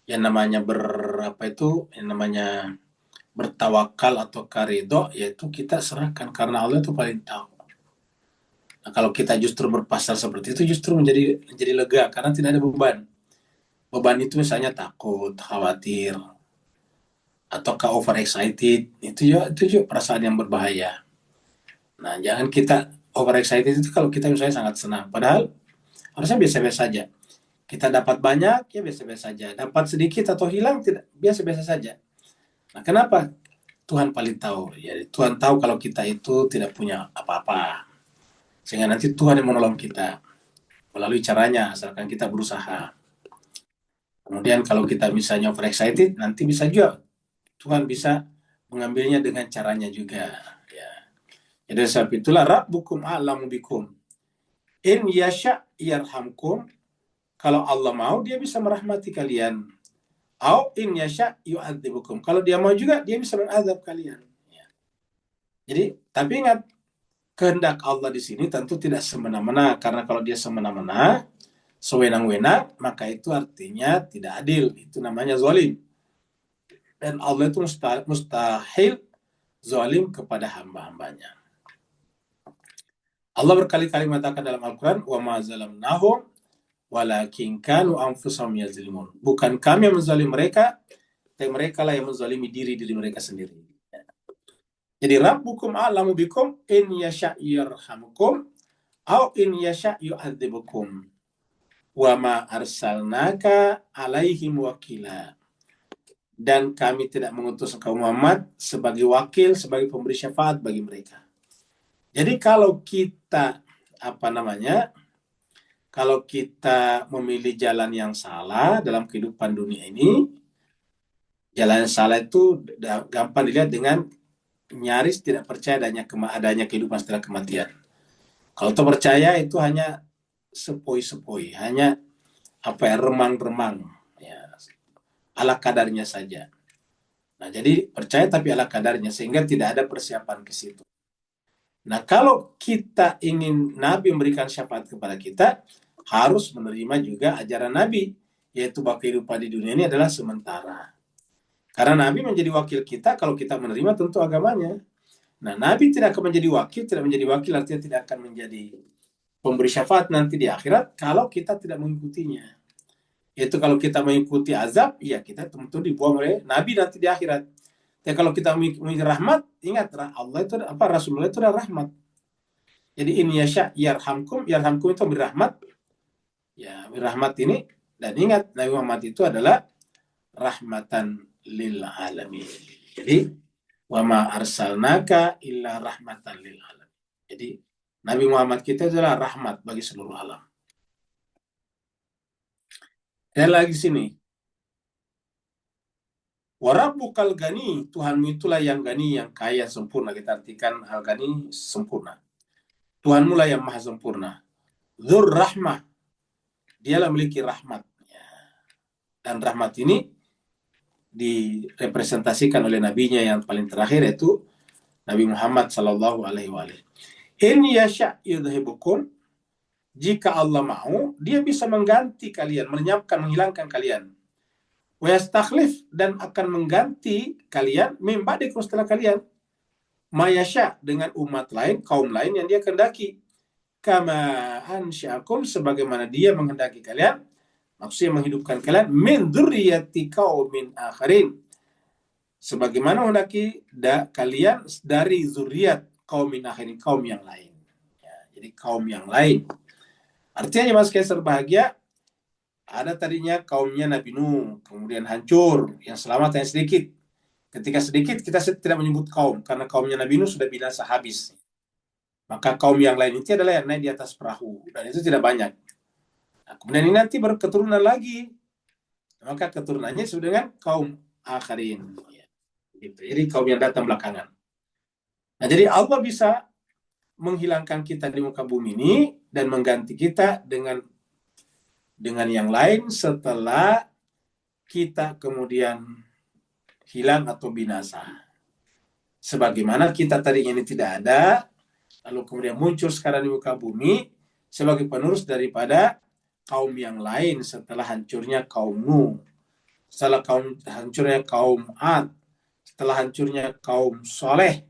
yang namanya yang namanya bertawakal atau karidho, yaitu kita serahkan karena Allah itu paling tahu. Nah, kalau kita justru berpasrah seperti itu, justru menjadi lega karena tidak ada beban. Beban itu misalnya takut, khawatir, ataukah overexcited, itu juga perasaan yang berbahaya. Nah, jangan kita overexcited itu kalau kita misalnya sangat senang. Padahal harusnya biasa-biasa saja. Kita dapat banyak, ya biasa-biasa saja. Dapat sedikit atau hilang, tidak biasa-biasa saja. Nah, kenapa? Tuhan paling tahu. Jadi Tuhan tahu kalau kita itu tidak punya apa-apa. Sehingga nanti Tuhan yang menolong kita melalui caranya, asalkan kita berusaha. Kemudian kalau kita misalnya overexcited, nanti bisa juga Tuhan bisa mengambilnya dengan caranya juga. Ya. Jadi sebab itulah Rabbukum a'lamu bikum. In yasha yarhamkum. Kalau Allah mau, dia bisa merahmati kalian. Au in yasha yu'adzibukum. Kalau dia mau juga, dia bisa mengadab kalian. Ya. Jadi, tapi ingat, kehendak Allah di sini tentu tidak semena-mena. Karena kalau dia semena-mena, sewenang-wenang, maka itu artinya tidak adil. Itu namanya zalim. Dan Allah itu mustahil zalim kepada hamba-hambanya. Allah berkali-kali mengatakan dalam Al-Quran, wa ma zalamnahum walakin kanu anfusahum yazlimun. Bukan kami yang menzalim mereka, tapi mereka lah yang menzalimi diri mereka sendiri. Jadi Rabbukum a'lamu bikum in yasha' yarhamukum au in yasha' yu'adzibukum. Wa ma arsalnaka alaihim wakila. Dan kami tidak mengutus engkau Muhammad sebagai wakil, sebagai pemberi syafaat bagi mereka. Jadi kalau kita kalau kita memilih jalan yang salah dalam kehidupan dunia ini, jalan yang salah itu gampang dilihat dengan nyaris tidak percaya adanya kehidupan setelah kematian. Kalau itu percaya itu hanya sepoi-sepoi, hanya remang-remang, ya, ala kadarnya saja. Nah, jadi percaya tapi ala kadarnya sehingga tidak ada persiapan ke situ. Nah, kalau kita ingin Nabi memberikan syafaat kepada kita, harus menerima juga ajaran Nabi, yaitu bahwa kehidupan di dunia ini adalah sementara. Karena Nabi menjadi wakil kita kalau kita menerima tentu agamanya. Nah, Nabi tidak akan menjadi wakil artinya tidak akan menjadi pemberi syafaat nanti di akhirat kalau kita tidak mengikutinya. Yaitu kalau kita mengikuti azab, ya kita tentu dibuang oleh Nabi nanti di akhirat. Dan kalau kita mengikuti rahmat, ingat Allah itu Rasulullah itu adalah rahmat. Jadi in yasha yarhamkum itu berrahmat. Ya, berrahmat ini, dan ingat Nabi Muhammad itu adalah rahmatan lil alamin. Jadi wa ma arsalnaka illa rahmatan lil alamin. Jadi Nabi Muhammad kita adalah rahmat bagi seluruh alam. Dan lagi sini, warabbukal gani, Tuhanmu itulah yang gani, yang kaya, sempurna. Kita artikan al-gani sempurna. Tuhanmu lah yang maha sempurna. Dzur rahmah, dialah memiliki rahmat. Dan rahmat ini direpresentasikan oleh nabinya yang paling terakhir, yaitu Nabi Muhammad sallallahu alaihi wasallam. In yasha yudhibukum, jika Allah mau, dia bisa mengganti kalian, menghilangkan kalian. Wa yastakhlif, dan akan mengganti kalian min ba'dikum, setelah kalian. Ma yasha, dengan umat lain, kaum lain yang dia kehendaki. Kama ansya'akum, sebagaimana dia menghendaki kalian, maksudnya menghidupkan kalian, min dzurriyyati qaumin akharin, sebagaimana menghendaki kalian dari zuriat qaumin akharin, kaum yang lain. Ya, jadi kaum yang lain. Artinya mas Kaiser bahagia, ada tadinya kaumnya Nabi Nuh, kemudian hancur, yang selamat hanya sedikit. Ketika sedikit, kita tidak menyebut kaum, karena kaumnya Nabi Nuh sudah binasa habis. Maka kaum yang lain itu adalah yang naik di atas perahu, dan itu tidak banyak. Nah, kemudian ini nanti berketurunan lagi, maka keturunannya disebut dengan kaum akharin. Gitu. Jadi kaum yang datang belakangan. Nah, jadi Allah bisa menghilangkan kita di muka bumi ini dan mengganti kita dengan yang lain setelah kita kemudian hilang atau binasa. Sebagaimana kita tadinya ini tidak ada, lalu kemudian muncul sekarang di muka bumi sebagai penerus daripada kaum yang lain setelah hancurnya kaum Nuh, setelah hancurnya kaum Ad, setelah hancurnya kaum Soleh,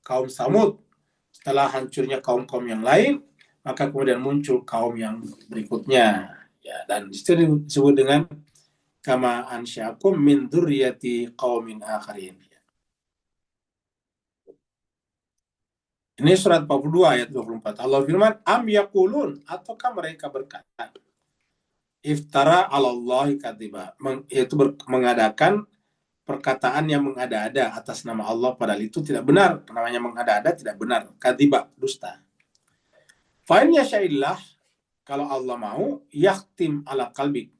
kaum Samud, setelah hancurnya kaum-kaum yang lain, maka kemudian muncul kaum yang berikutnya. Ya, dan itu disebut dengan kama ansyakum min dzurriyyati qaumin akharin. Ini surat 42 ayat 24. Allah firman, am yaqulun, ataukah mereka berkata, iftara 'alallahi kadiba, yaitu mengadakan perkataan yang mengada-ada atas nama Allah, padahal itu tidak benar. Namanya mengada-ada tidak benar. Kadiba, dusta. Fa'in yasha'illah, kalau Allah mau, yakhtim ala qalbik,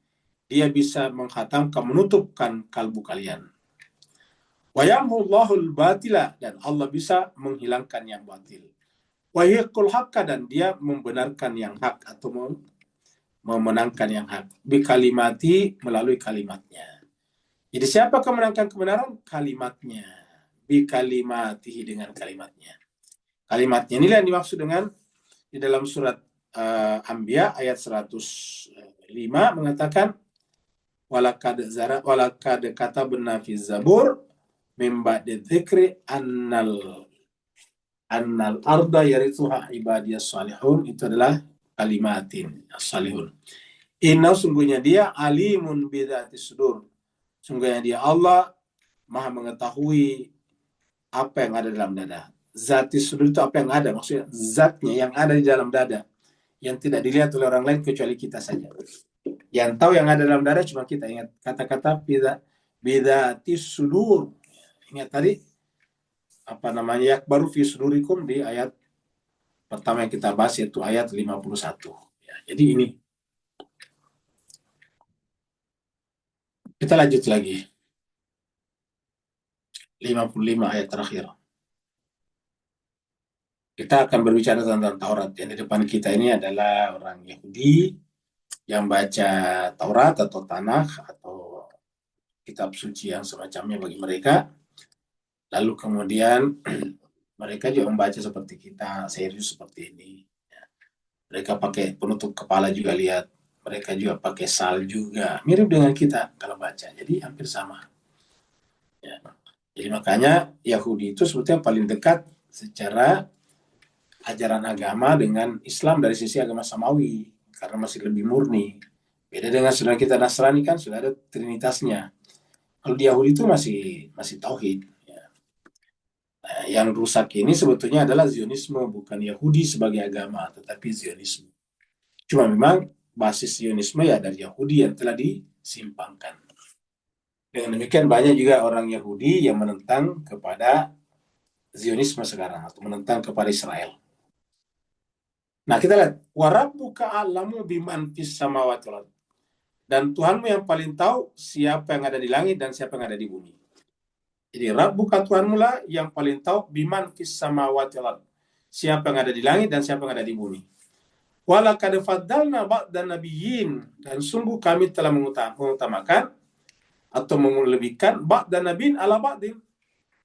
dia bisa menghatamkan, menutupkan kalbu kalian. Wa yamhullahul batila, dan Allah bisa menghilangkan yang batil. Wa yahiqqul haqqa, dan dia membenarkan yang hak atau memenangkan yang hak. Bi kalimati, melalui kalimatnya. Jadi siapa kemenangkan kebenaran? Kalimatnya. Bi kalimatihi, dengan kalimatnya. Kalimatnya inilah yang dimaksud dengan di dalam surat Anbiya ayat 105 mengatakan walakad katabna fi zabur mim ba'di dzikri annal arda yarithuha ibadiyas salihun. Itu adalah kalimatin salihun. Inna, sungguhnya dia alimun bidzatis sudur. Sungguhnya dia Allah maha mengetahui apa yang ada dalam dada. Zatis sudur itu apa yang ada, maksudnya zatnya yang ada di dalam dada, yang tidak dilihat oleh orang lain kecuali kita saja. Yang tahu yang ada dalam dada cuma kita. Ingat kata-kata bidzatis sudur. Ingat tadi apa namanya, yakbaru fi sudurikum di ayat pertama yang kita bahas, yaitu ayat 51. Ya, jadi ini. Kita lanjut lagi. 55 ayat terakhir. Kita akan berbicara tentang Taurat. Yang di depan kita ini adalah orang Yahudi yang baca Taurat atau Tanakh atau kitab suci yang semacamnya bagi mereka. Lalu kemudian mereka juga membaca seperti kita, serius seperti ini. Mereka pakai penutup kepala juga, lihat. Mereka juga pakai sal juga. Mirip dengan kita kalau baca. Jadi hampir sama. Ya. Jadi makanya Yahudi itu sebetulnya paling dekat secara ajaran agama dengan Islam dari sisi agama samawi, karena masih lebih murni. Beda dengan saudara kita Nasrani, kan sudah ada trinitasnya. Kalau di Yahudi itu masih tauhid. Ya. Nah, yang rusak ini sebetulnya adalah Zionisme, bukan Yahudi sebagai agama, tetapi Zionisme. Cuma memang basis Zionisme ya dari Yahudi yang telah disimpangkan. Dengan demikian banyak juga orang Yahudi yang menentang kepada Zionisme sekarang, atau menentang kepada Israel. Nah, kita lihat, warabbuka a'lamu biman fis samawati wal ardh. Dan Tuhanmu yang paling tahu siapa yang ada di langit dan siapa yang ada di bumi. Jadi Rabbuka, Tuhanmu lah yang paling tahu biman fis samawati wal ardh. Siapa yang ada di langit dan siapa yang ada di bumi. Walaqad faddalna ba'dan nabiyyin, dan sungguh kami telah mengutamakan atau melebihkan ba'dan nabiyyin ala ba'din.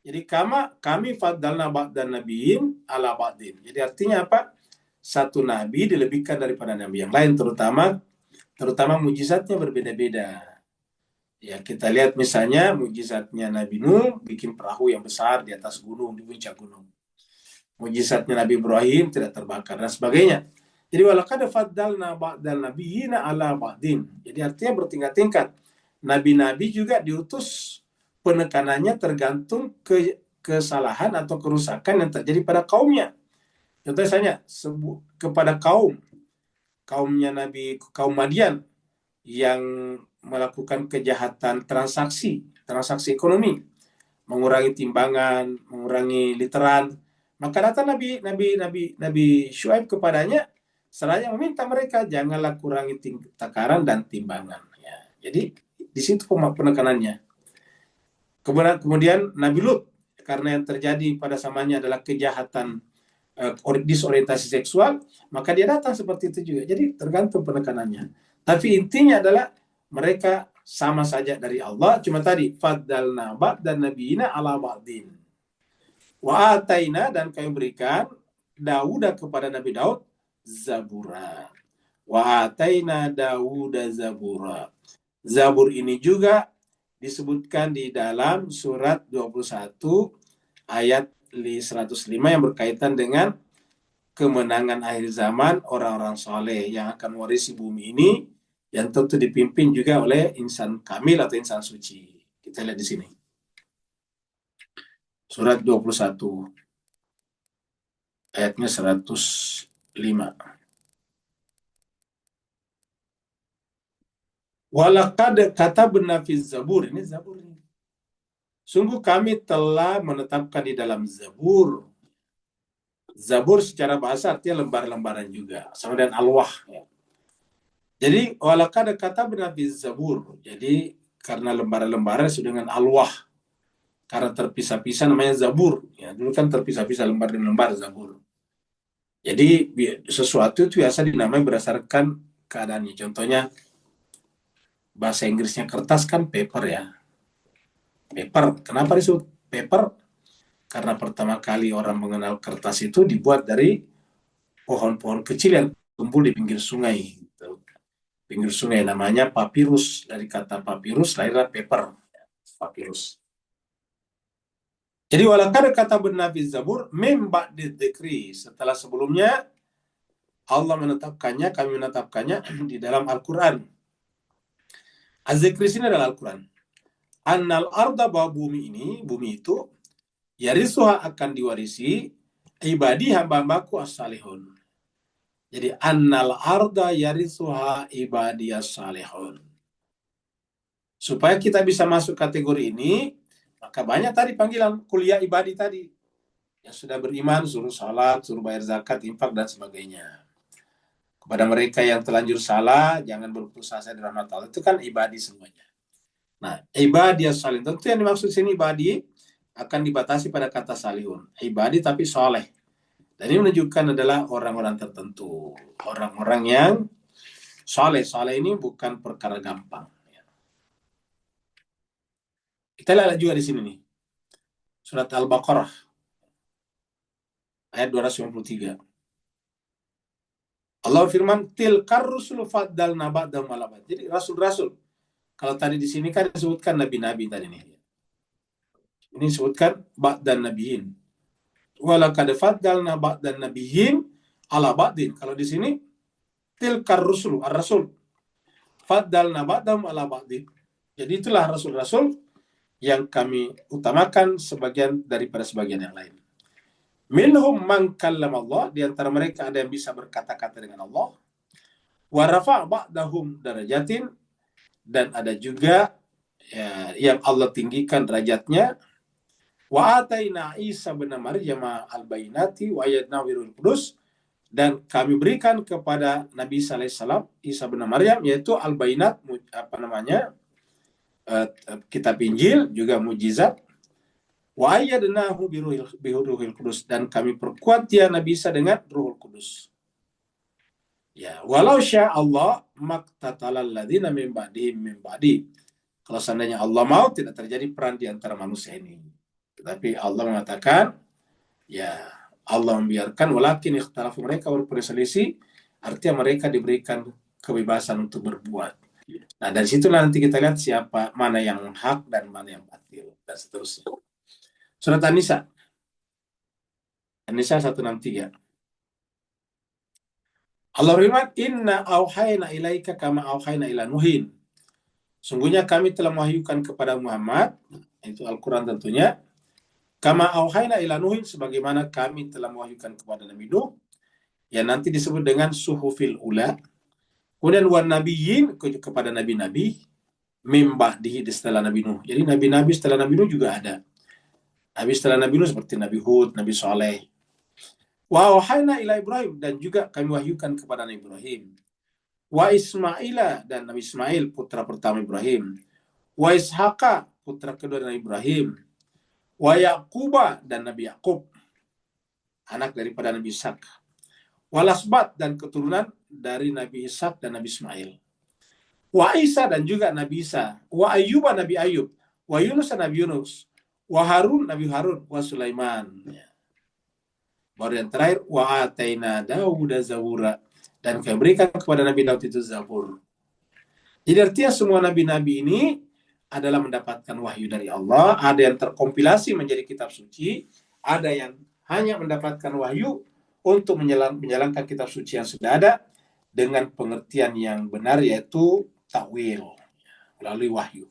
Jadi kami faddalna ba'dan nabiyyin ala ba'din. Jadi artinya apa? Satu nabi dilebihkan daripada nabi yang lain, terutama mujizatnya berbeda-beda. Ya, kita lihat misalnya mujizatnya Nabi Nuh bikin perahu yang besar di atas gunung, di puncak gunung. Mujizatnya Nabi Ibrahim tidak terbakar dan sebagainya. Jadi walaqad faddalna ba'dal nabiyyina ala ba'din. Jadi artinya bertingkat-tingkat. Nabi-nabi juga diutus, penekanannya tergantung kesalahan atau kerusakan yang terjadi pada kaumnya. Contohnya misalnya kepada kaumnya Nabi, kaum Madian yang melakukan kejahatan transaksi ekonomi, mengurangi timbangan, mengurangi literan, maka datang Nabi Syuaib kepadanya, seraya meminta mereka janganlah kurangi takaran dan timbangan. Ya, jadi di situ penekanannya. Kemudian Nabi Lut, karena yang terjadi pada zamannya adalah kejahatan disorientasi seksual, maka dia datang seperti itu juga. Jadi tergantung penekanannya. Tapi intinya adalah mereka sama saja dari Allah, cuma tadi faddalna ba'dan nabiyina ala ba'din. Wa ataina, dan kami berikan Dauda kepada Nabi Daud zabura. Wa ataina Dauda zabura. Zabur ini juga disebutkan di dalam surat 21 ayat 105 yang berkaitan dengan kemenangan akhir zaman orang-orang soleh yang akan mewarisi bumi ini, yang tentu dipimpin juga oleh insan kamil atau insan suci. Kita lihat di sini. Surat 21 ayatnya 105. Walaqad katabna fi zabur, ini zabur ini. Sungguh kami telah menetapkan di dalam zabur. Zabur secara bahasa artinya lembar-lembaran juga, sama dengan alwah. Ya. Jadi walaqad katabna fi zabur. Jadi karena lembaran-lembaran sudah dengan alwah. Karena terpisah-pisah namanya zabur. Ya, dulu kan terpisah-pisah lembar demi lembar zabur. Jadi sesuatu itu biasa dinamai berdasarkan keadaannya. Contohnya bahasa Inggrisnya kertas kan paper ya. Paper. Kenapa disebut paper? Karena pertama kali orang mengenal kertas itu dibuat dari pohon-pohon kecil yang tumbuh di pinggir sungai. Pinggir sungai namanya papirus. Dari kata papirus lahirlah paper. Papirus. Jadi walaqad katabna fi zabur mim ba'di dzikri, setelah sebelumnya Allah menetapkannya, kami menetapkannya di dalam Al-Qur'an. Az-zikri sini adalah Al-Qur'an. Annal arda, bahwa bumi ini, bumi itu yarisuha akan diwarisi ibadi hamba-hambaku as-salihun. Jadi annal arda yarisuha ibadi as-salihun. Supaya kita bisa masuk kategori ini, maka banyak tadi panggilan kuliah ibadi tadi. Yang sudah beriman, suruh salat, suruh bayar zakat, infak, dan sebagainya. Kepada mereka yang telanjur salah, jangan berputus asa di rahmat Allah. Itu kan ibadi semuanya. Nah, ibadi as-salihun. Tentu yang dimaksud sini ibadi akan dibatasi pada kata salihun. Ibadi tapi soleh. Dan ini menunjukkan adalah orang-orang tertentu. Orang-orang yang soleh. Soleh ini bukan perkara gampang. Kita lihat juga di sini nih. Surat Al-Baqarah. Ayat 293. Allah firman, tilkar rusul faddalna ba'dahum ala ba'd. Jadi rasul-rasul. Kalau tadi di sini kan disebutkan nabi-nabi tadi nih. Ini disebutkan ba'dan nabiyin. Walaqad faddalna ba'dan nabiyin ala ba'din. Kalau di sini tilkar rusul, ar-rasul. Faddalna ba'dahum ala ba'din. Jadi itulah rasul-rasul yang kami utamakan sebagian daripada sebagian yang lain. Minhum man kallama Allah, di antara mereka ada yang bisa berkata-kata dengan Allah. Wa rafa' ba'dahum darajatin, dan ada juga ya, yang Allah tinggikan derajatnya. Wa ataina Isa bin Maryam al-bayinati wa ayyadnahu birul qudus, dan kami berikan kepada Nabi Isa alaihissalam, Isa bin Maryam, yaitu al-bayinat, kitab Injil, juga mujizat. Wa ayyadnahu biruhil qudus, dan kami perkuat dia Nabi Isa dengan Ruhul Kudus. Ya, walau sya Allah maqtatalal ladzina min ba'dihim min ba'di. Kalau seandainya Allah mau, tidak terjadi perang di antara manusia ini. Tetapi Allah mengatakan, ya Allah membiarkan, walakin ikhtalafu, mereka berselisih, artinya mereka diberikan kebebasan untuk berbuat. Nah, dari situlah nanti kita lihat siapa, mana yang hak dan mana yang batil, dan seterusnya. Surat An-Nisa. An-Nisa 163. Allah firman, inna auhayna ilaika kama auhayna ila Nuhin. Sungguhnya kami telah mewahyukan kepada Muhammad, itu Al-Quran tentunya, kama auhayna ila Nuhin, sebagaimana kami telah mewahyukan kepada Nabi Nuh, yang nanti disebut dengan suhufil ula. Kemudian wan nabiyyin, kepada nabi-nabi, mim ba'dihi, setelah Nabi Nuh. Jadi nabi-nabi setelah Nabi Nuh juga ada. Nabi setelah Nabi Nuh seperti Nabi Hud, Nabi Saleh. Wa wahayna ila Ibrahim, dan juga kami wahyukan kepada Nabi Ibrahim. Wa Ismaila, dan Nabi Ismail, putra pertama Ibrahim. Wa Ishaqa, putra kedua Nabi Ibrahim. Wa Yaquba, dan Nabi Yaqub, anak daripada Nabi Ishak. Wa Lasbat, dan keturunan dari Nabi Ishak dan Nabi Ismail. Wa Isa, dan juga Nabi Isa. Wa Ayyuba, Nabi Ayub. Wa Yunus, dan Nabi Yunus. Wa Harun, Nabi Harun, wa Sulaiman. Ya. Baru yang terakhir, wa ataina Dauda zabura. Dan kami berikan kepada Nabi Daud itu Zabur. Jadi artinya semua nabi-nabi ini adalah mendapatkan wahyu dari Allah. Ada yang terkompilasi menjadi kitab suci. Ada yang hanya mendapatkan wahyu untuk menjalankan kitab suci yang sudah ada dengan pengertian yang benar, yaitu takwil melalui wahyu.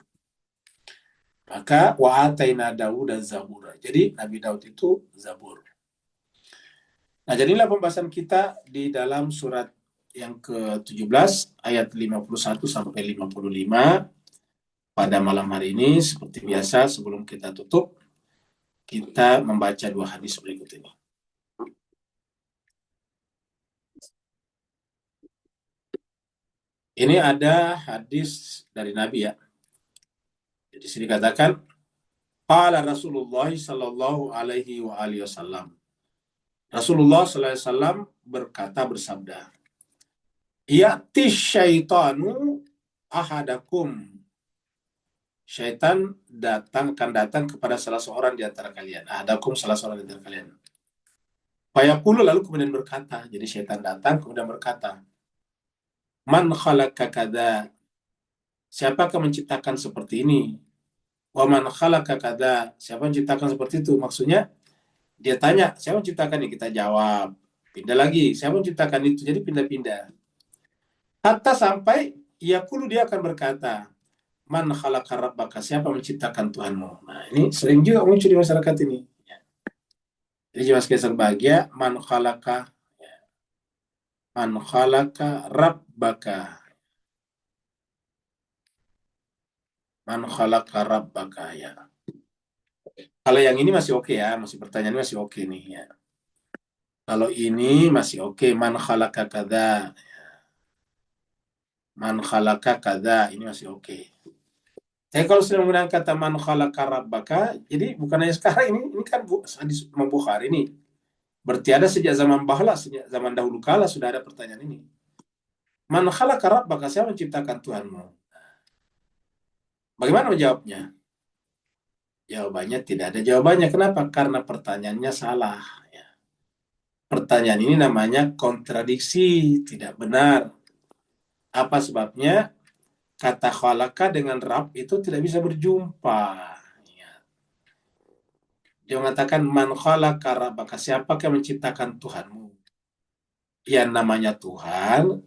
Maka wa ataina Dauda zabura. Jadi Nabi Daud itu Zabur. Nah, jadilah pembahasan kita di dalam surat yang ke-17 ayat 51 sampai 55 pada malam hari ini. Seperti biasa, sebelum kita tutup, kita membaca 2 hadis berikut ini. Ini ada hadis dari Nabi ya. Di sini katakan, qala Rasulullah sallallahu alaihi wa alihi wasallam. Rasulullah sallallahu alaihi wasallam berkata, bersabda, ya'ti syaitanu ahadakum. Syaitan akan datang kepada salah seorang di antara kalian. Ahadakum, salah seorang di antara kalian. Fayaqulu, lalu kemudian berkata. Jadi syaitan datang kemudian berkata, man khalaqa kada. Siapakah menciptakan seperti ini? Wa man khalaqa kada. Siapa menciptakan seperti itu? Maksudnya dia tanya, siapa menciptakan ini? Kita jawab. Pindah lagi, siapa menciptakan itu? Jadi pindah-pindah. Hatta sampai yaqulu, dia akan berkata, man khalaqa rabbaka, siapa menciptakan Tuhanmu? Nah, ini sering juga muncul di masyarakat ini. Jadi jelas kisah bahagia, man khalaqa rabbaka. Man khalaqa rabbaka ya. Kalau yang ini masih oke ya, masih pertanyaan masih oke nih ya. Kalau ini masih oke, man khalaqa kada. Man khalaqa kada, ini masih oke. Tapi kalau sudah menggunakan kata man khalaqa rabbaka, jadi bukan hanya sekarang ini kan hadis Imam Bukhari ini. Berarti ada sejak zaman bahla, sejak zaman dahulu kala sudah ada pertanyaan ini. Man khalaqa rabbaka, siapa menciptakan Tuhanmu? Bagaimana menjawabnya? Jawabannya tidak ada jawabannya. Kenapa? Karena pertanyaannya salah. Ya. Pertanyaan ini namanya kontradiksi, tidak benar. Apa sebabnya? Kata khalaqa dengan Rabb itu tidak bisa berjumpa. Ya. Dia mengatakan man khalaqa rabbaka, siapakah menciptakan Tuhanmu? Yang namanya Tuhan,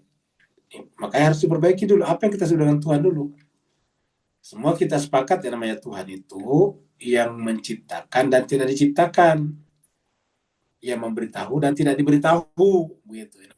makanya harus diperbaiki dulu. Apa yang kita sebut dengan Tuhan dulu? Semua kita sepakat yang namanya Tuhan itu yang menciptakan dan tidak diciptakan, yang memberitahu dan tidak diberitahu, begitu.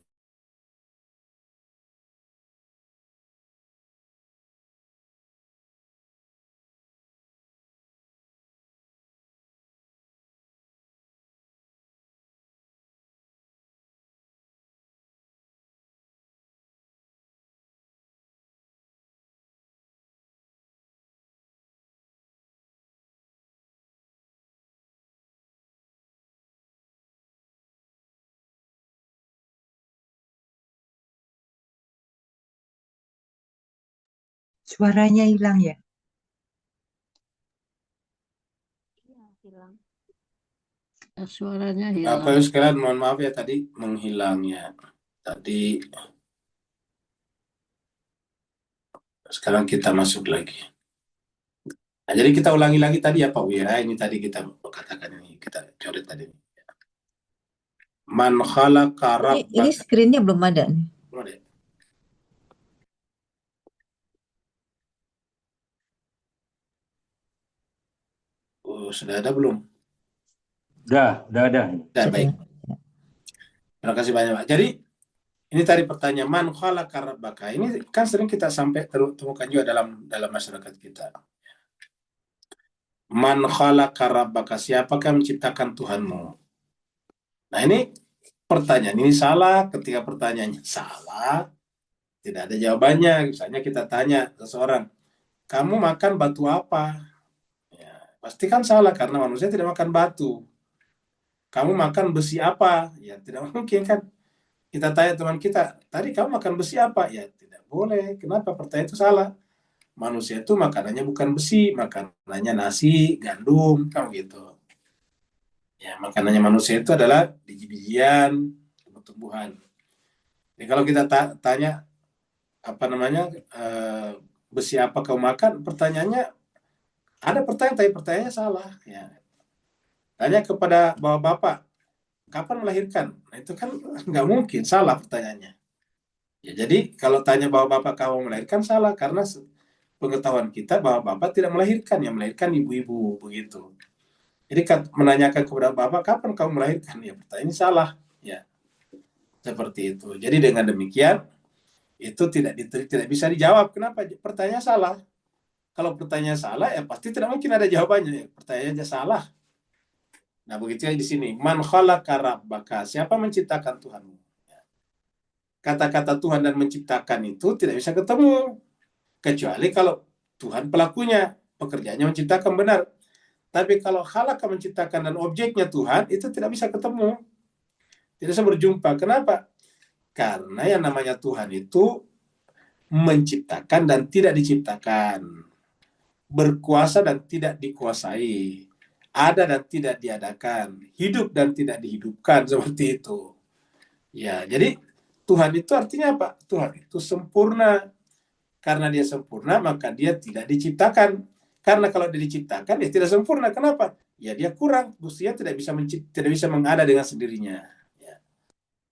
Suaranya hilang ya? Iya, hilang. Suaranya Bapak hilang. Ibu sekalian, mohon maaf ya tadi menghilangnya. Tadi sekarang kita masuk lagi. Nah, jadi kita ulangi lagi tadi ya Pak Wira. Ini tadi kita katakan ini, kita coret tadi. Man khalaqa rabbaka. Ini screen-nya belum ada nih. Belum ada. Oh, sudah ada belum? Udah ada. Sudah, baik. Terima kasih banyak Pak. Jadi ini tadi pertanyaan man khalaqa rabbaka. Ini kan sering kita sampai temukan juga dalam masyarakat kita. Man khalaqa rabbaka, siapakah menciptakan Tuhanmu? Nah, ini pertanyaan ini salah. Ketika pertanyaannya salah, tidak ada jawabannya. Misalnya kita tanya seseorang, kamu makan batu apa? Ya, pasti kan salah karena manusia tidak makan batu. Kamu makan besi apa? Ya, tidak mungkin kan. Kita tanya teman kita, tadi kamu makan besi apa? Ya, tidak boleh. Kenapa? Pertanyaan itu salah. manusia itu makanannya bukan besi, makanannya nasi, gandum, kan gitu. Ya, makanannya manusia itu adalah biji-bijian, tumbuh-tumbuhan. Jadi kalau kita tanya apa namanya besi apa kau makan, pertanyaannya ada pertanyaan tapi pertanyaannya salah. Ya. Tanya kepada bapak-bapak, kapan melahirkan? Nah, itu kan nggak mungkin, salah pertanyaannya. Ya, jadi kalau tanya bapak-bapak kamu melahirkan salah karena pengetahuan kita bapak-bapak tidak melahirkan, yang melahirkan ibu-ibu begitu. Jadi menanyakan kepada bapak kapan kamu melahirkan, ya pertanyaan ini salah. Ya, seperti itu. Jadi dengan demikian itu tidak bisa dijawab. Kenapa? Pertanyaan salah. Kalau pertanyaan salah, ya pasti tidak mungkin ada jawabannya. Pertanyaannya salah. Nah, begitu di sini. Man khalaqa rabbaka. Siapa menciptakan Tuhanmu? Kata-kata Tuhan dan menciptakan itu tidak bisa ketemu. Kecuali kalau Tuhan pelakunya. Pekerjaannya menciptakan benar. Tapi kalau khalaqa menciptakan dan objeknya Tuhan, itu tidak bisa ketemu. Tidak bisa berjumpa. Kenapa? Karena yang namanya Tuhan itu menciptakan dan tidak diciptakan. Berkuasa dan tidak dikuasai. Ada dan tidak diadakan, hidup dan tidak dihidupkan, seperti itu. Ya, jadi Tuhan itu artinya apa? Tuhan itu sempurna. Karena dia sempurna, maka dia tidak diciptakan. Karena kalau dia diciptakan, dia tidak sempurna. Kenapa? Ya dia kurang. Mestinya tidak bisa mengada dengan sendirinya. Ya.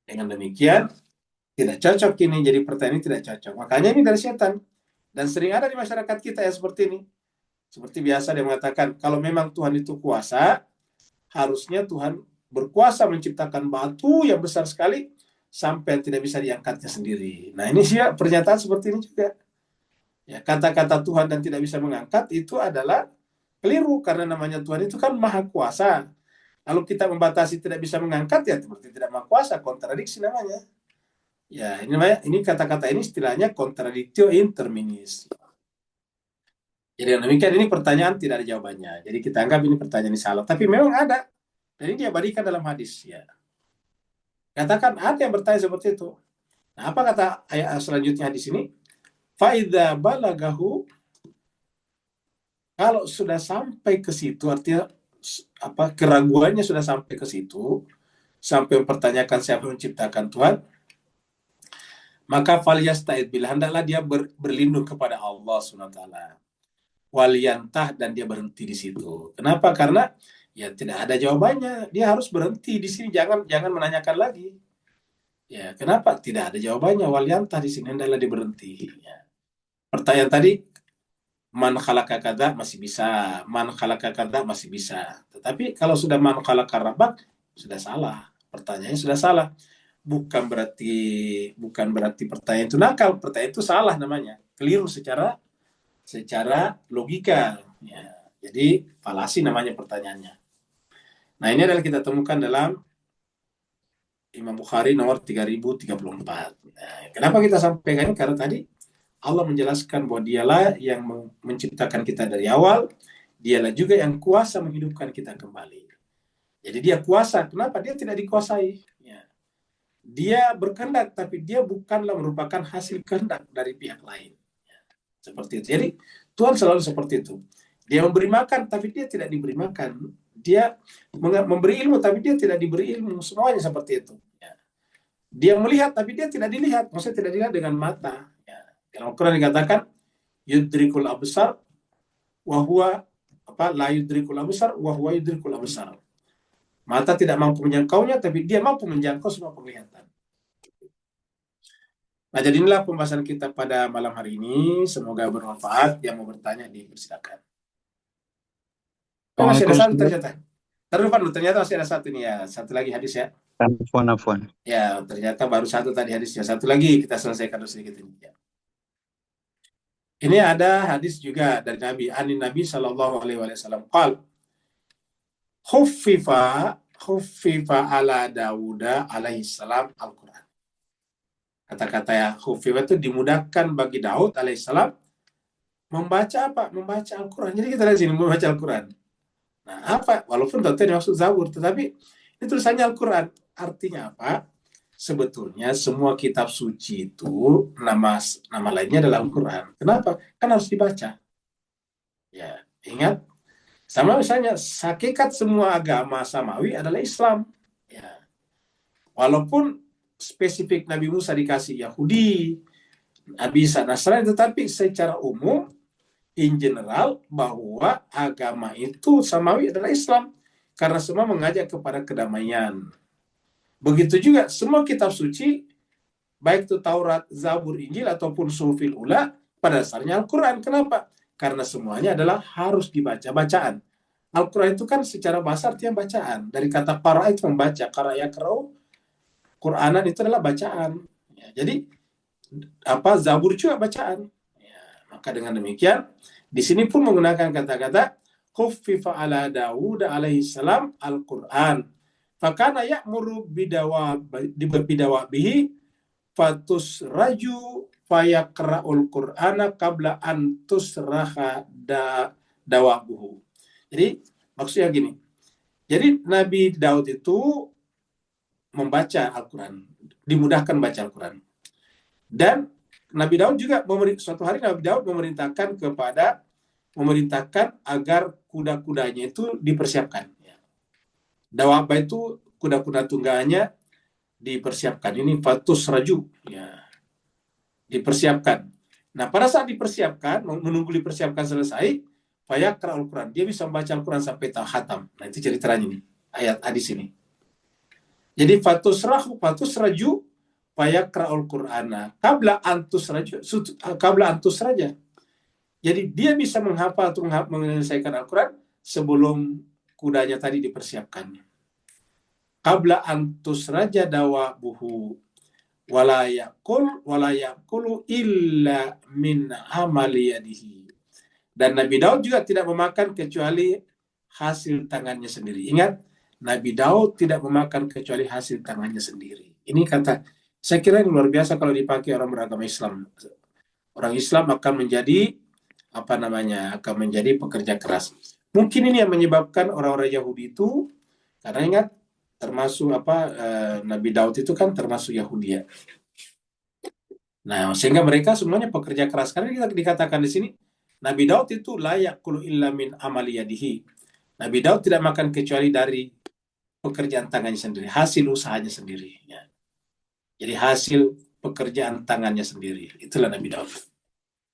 Dengan demikian, tidak cocok ini. Jadi pertanyaan ini tidak cocok. Makanya ini dari setan. Dan sering ada di masyarakat kita yang seperti ini. Seperti biasa dia mengatakan, kalau memang Tuhan itu kuasa, harusnya Tuhan berkuasa menciptakan batu yang besar sekali sampai tidak bisa diangkatnya sendiri. Nah ini sih pernyataan seperti ini juga. Ya, kata-kata Tuhan dan tidak bisa mengangkat itu adalah keliru karena namanya Tuhan itu kan maha kuasa. Lalu kita membatasi tidak bisa mengangkat ya seperti tidak maha kuasa, kontradiksi namanya. Ya ini kata-kata ini istilahnya contradictio interminis. Jadi demikian ini pertanyaan tidak ada jawabannya. Jadi kita anggap ini pertanyaan ini salah. Tapi memang ada. Dan ini diabadikan dalam hadis. Ya. Katakan ada yang bertanya seperti itu. Nah, apa kata ayat selanjutnya hadis ini? Fa'idha balagahu. Kalau sudah sampai ke situ, artinya keraguannya sudah sampai ke situ, sampai mempertanyakan siapa yang menciptakan Tuhan, maka falyasta'id billah, hendaklah dia berlindung kepada Allah SWT. Waliyantah, dan dia berhenti di situ. Kenapa? Karena ya tidak ada jawabannya. Dia harus berhenti di sini, jangan menanyakan lagi. Ya, kenapa? Tidak ada jawabannya. Waliyantah di sini, hendaklah dia berhenti. Ya. Pertanyaan tadi, man khalaqa kadza masih bisa, man khalaqa kadza masih bisa. Tetapi kalau sudah man khalaqa rabbak sudah salah. Pertanyaannya sudah salah. Bukan berarti pertanyaan itu nakal, pertanyaan itu salah namanya. Keliru secara logika. Ya. Jadi falasi namanya pertanyaannya. Nah ini adalah kita temukan dalam Imam Bukhari nomor 3034. Nah, kenapa kita sampaikan ini? Karena tadi Allah menjelaskan bahwa dialah yang menciptakan kita dari awal, dialah juga yang kuasa menghidupkan kita kembali. Jadi dia kuasa, kenapa? Dia tidak dikuasai. Ya. Dia berkehendak, tapi dia bukanlah merupakan hasil kehendak dari pihak lain. Seperti itu. Jadi Tuhan selalu seperti itu. Dia memberi makan, tapi dia tidak diberi makan. Dia memberi ilmu, tapi dia tidak diberi ilmu. Semuanya seperti itu. Ya. Dia melihat, tapi dia tidak dilihat. Maksudnya tidak dilihat dengan mata. Ya. Dalam Al-Quran dikatakan, yudrikul absar, wahuwa la yudrikul absar, wahuwa yudrikul absar. Mata tidak mampu menjangkaunya, tapi dia mampu menjangkau semua penglihatan. Nah, jadi inilah pembahasan kita pada malam hari ini. Semoga bermanfaat. Yang mau bertanya, dipersilakan. Masih ada satu ternyata. Ternyata masih ada satu nih ya. Satu lagi hadis ya. Afwan. Ya, ternyata baru satu tadi hadisnya. Satu lagi kita selesaikan dulu sedikit ini. Ya. Ini ada hadis juga dari Nabi. Anin Nabi SAW. Qal. Khuffifa ala Dawuda alaihissalam Al-Quran. Kata-kata ya khuffifa itu dimudahkan bagi Daud alaihissalam membaca apa? Membaca Al-Quran. Jadi kita lihat sini membaca Al-Quran. Nah, apa? Walaupun tentu maksud Zabur, tetapi ini tulisannya Al-Quran. Artinya apa? sebetulnya semua kitab suci itu nama lainnya adalah Al-Quran. Kenapa? Kan harus dibaca. Ya, ingat, sama misalnya hakikat semua agama samawi adalah Islam. Ya. Walaupun spesifik Nabi Musa dikasih Yahudi, Nabi Isa Nasrani, tetapi secara umum, in general, bahwa agama itu samawi adalah Islam. Karena semua mengajak kepada kedamaian. Begitu juga semua kitab suci, baik itu Taurat, Zabur, Injil, ataupun Suhufil Ula, pada dasarnya Al-Quran. Kenapa? Karena semuanya adalah harus dibaca, bacaan. Al-Quran itu kan secara bahasa artinya bacaan. Dari kata qara itu membaca, qara yaqra'u, Quranan itu adalah bacaan. Ya, jadi Zabur juga bacaan. Ya, maka dengan demikian, di sini pun menggunakan kata-kata khuffifa ala Dawud alaihi salam Al-Quran. Fakana ya'muru bidawa bihi fatus raju fayaqra'ul Qur'ana qabla an tusraha dawabuhu. Jadi maksudnya gini. Jadi Nabi Daud itu membaca Al-Quran, dimudahkan baca Al-Quran. Dan Nabi Daud juga suatu hari Nabi Daud memerintahkan agar kuda-kudanya itu dipersiapkan. Dawabah itu kuda-kuda tunggangannya dipersiapkan. Ini fatus raju, ya, dipersiapkan. Nah, pada saat dipersiapkan, menunggu dipersiapkan selesai, fayaqra Al-Quran. Dia bisa membaca Al-Quran sampai khatam. Nah, itu ceritanya nih, ayat hadis ini. Jadi fatus raju fayaqra Al-Qur'ana qabla antus raja. Jadi dia bisa menghafal atau menyelesaikan Al-Quran sebelum kudanya tadi dipersiapkan. Qabla antus raja dawabuhu wala yakulu illa min amali yadihi. Dan Nabi Daud juga tidak memakan kecuali hasil tangannya sendiri. Ingat, Nabi Daud tidak memakan kecuali hasil tangannya sendiri. Ini kata, saya kira ini luar biasa kalau dipakai orang beragama Islam. Orang Islam akan menjadi akan menjadi pekerja keras. Mungkin ini yang menyebabkan orang-orang Yahudi itu, karena ingat termasuk Nabi Daud itu kan termasuk Yahudi ya. Nah, sehingga mereka semuanya pekerja keras. Karena kita dikatakan di sini Nabi Daud itu layak kulu illa min amali yadihi. Nabi Daud tidak makan kecuali dari pekerjaan tangannya sendiri, hasil usahanya sendiri. Ya. Jadi hasil pekerjaan tangannya sendiri. Itulah Nabi Daud.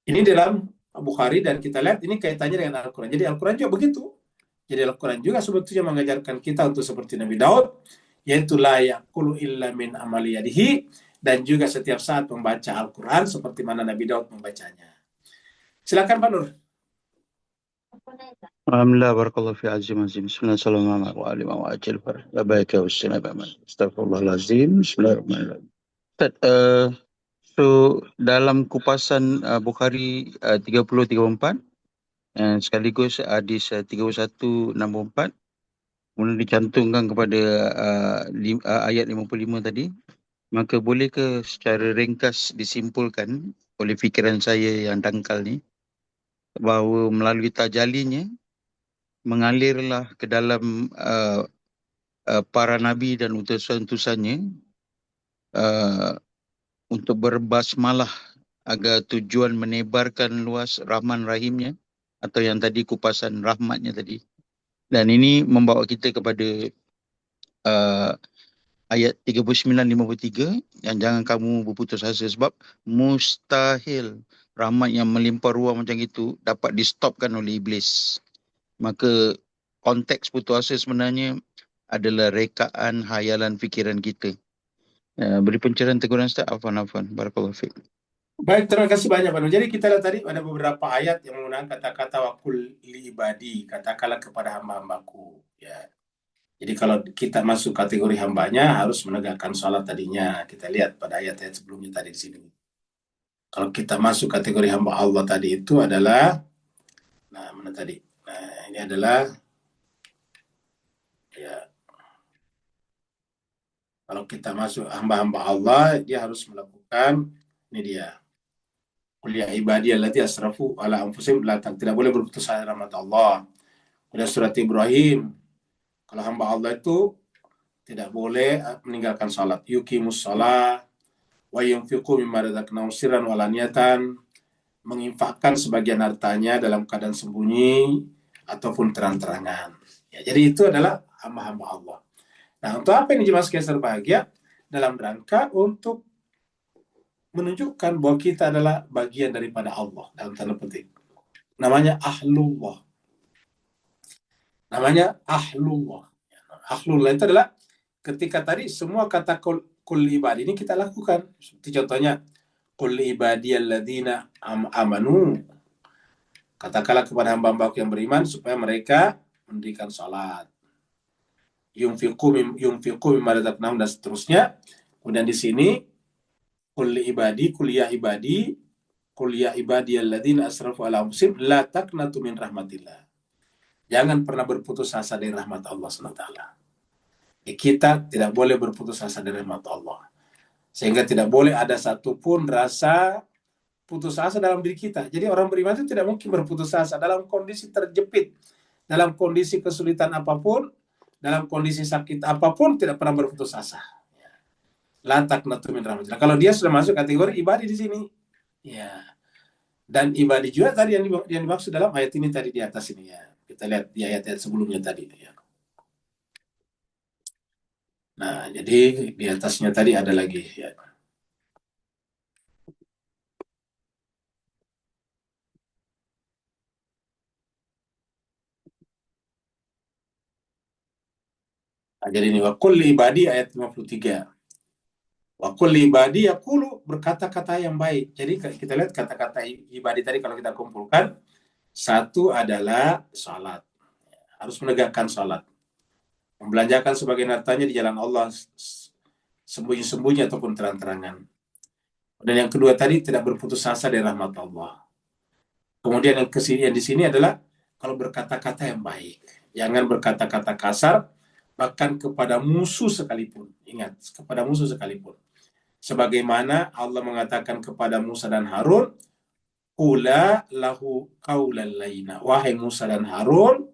Ini dalam Bukhari dan kita lihat ini kaitannya dengan Al-Quran. Jadi Al-Quran juga begitu. Jadi Al-Quran juga sebetulnya mengajarkan kita untuk seperti Nabi Daud, yaitu la yaqulu illa min amali yadihi, dan juga setiap saat membaca Al-Quran seperti mana Nabi Daud membacanya. Silakan Pak Nur. Alhamdulillah, barakallahu fi azim. Bismillahirrahmanirrahim. Wa alihi wa ajil far. La baika wa sinna ba man. Astaghfirullahalazim. Bismillahirrahmanirrahim. So dalam kupasan Bukhari 30-34 sekaligus hadis 31-64 kemudian dicantumkan kepada ayat 55 tadi, maka bolehkah secara ringkas disimpulkan oleh fikiran saya yang dangkal ni bahawa melalui tajalinya mengalirlah ke dalam para nabi dan utusan-utusannya untuk berbasmalah agar tujuan menebarkan luas Rahman Rahimnya, atau yang tadi kupasan rahmatnya tadi. Dan ini membawa kita kepada ayat 39-53 yang jangan kamu berputus asa, sebab mustahil rahmat yang melimpah ruah macam itu dapat di-stopkan oleh iblis. Maka konteks putus asa sebenarnya adalah rekaan hayalan fikiran kita. Beri pencerahan teguran Ustaz. Afwan. Barakallahu fiik. Baik, terima kasih banyak Pak Nur. Jadi kita lihat tadi ada beberapa ayat yang menggunakan kata-kata wakul li ibadi, katakanlah kepada hamba-hambaku. Ya. Jadi kalau kita masuk kategori hambanya harus menegakkan salat tadinya. Kita lihat pada ayat-ayat sebelumnya tadi di sini. Kalau kita masuk kategori hamba Allah tadi itu adalah, mana tadi? Nah, ini adalah ya. Kalau kita masuk hamba-hamba Allah, dia harus melakukan, ini dia. Qul ya ibadiyallati asrafu ala anfusihim tidak boleh berputus asa rahmat Allah. Kemudian surat Ibrahim, kalau hamba Allah itu tidak boleh meninggalkan salat. Yuqimus shalah wa yunfiqu mimma razaqnahum sirran wa alaniyatan, menginfakkan sebagian hartanya dalam keadaan sembunyi ataupun terang-terangan. Ya, jadi itu adalah hamba-hamba Allah. Nah, untuk apa ini jemaah sekalian berbahagia? Dalam rangka untuk menunjukkan bahwa kita adalah bagian daripada Allah, dalam tanda petik. Namanya ahlullah. Namanya ahlullah. Ahlullah itu adalah ketika tadi semua kata kul ibadi ini kita lakukan. Seperti contohnya, kul ibadiyalladzina amanu. Katakanlah kepada hamba-hambaku yang beriman supaya mereka mendirikan salat. Yunfiqu mimma razaqnahum dan seterusnya. Kemudian di sini kul ibadi, kul ya ibadiyalladzina asrafu ala anfusihim la taqnatu min rahmatillah. Jangan pernah berputus asa dari rahmat Allah SWT. Kita tidak boleh berputus asa dari rahmat Allah. Sehingga tidak boleh ada satupun rasa putus asa dalam diri kita. Jadi orang beriman itu tidak mungkin berputus asa dalam kondisi terjepit, dalam kondisi kesulitan apapun, dalam kondisi sakit apapun, tidak pernah berputus asa. La taqnatu min rahmatillah. Kalau dia sudah masuk kategori ibadi di sini, ya. Dan ibadi juga tadi yang dimaksud dalam ayat ini tadi di atas ini ya. Kita lihat di ayat-ayat sebelumnya tadi ya. Nah, jadi di atasnya tadi ada lagi ya. Nah, jadi ini wa qul ibadi ayat 53. Wa qul ibadi yaqulu, berkata-kata yang baik. Jadi kita lihat kata-kata ibadi tadi kalau kita kumpulkan, satu adalah salat. Harus menegakkan salat. Membelanjakan sebagian hartanya di jalan Allah sembunyi-sembunyi ataupun terang-terangan. Dan yang kedua tadi tidak berputus asa dari rahmat Allah. Kemudian yang di sini adalah kalau berkata-kata yang baik. Jangan berkata-kata kasar, bahkan kepada musuh sekalipun. Ingat, kepada musuh sekalipun. Sebagaimana Allah mengatakan kepada Musa dan Harun, Qula lahu qawlan layyina. Wahai Musa dan Harun,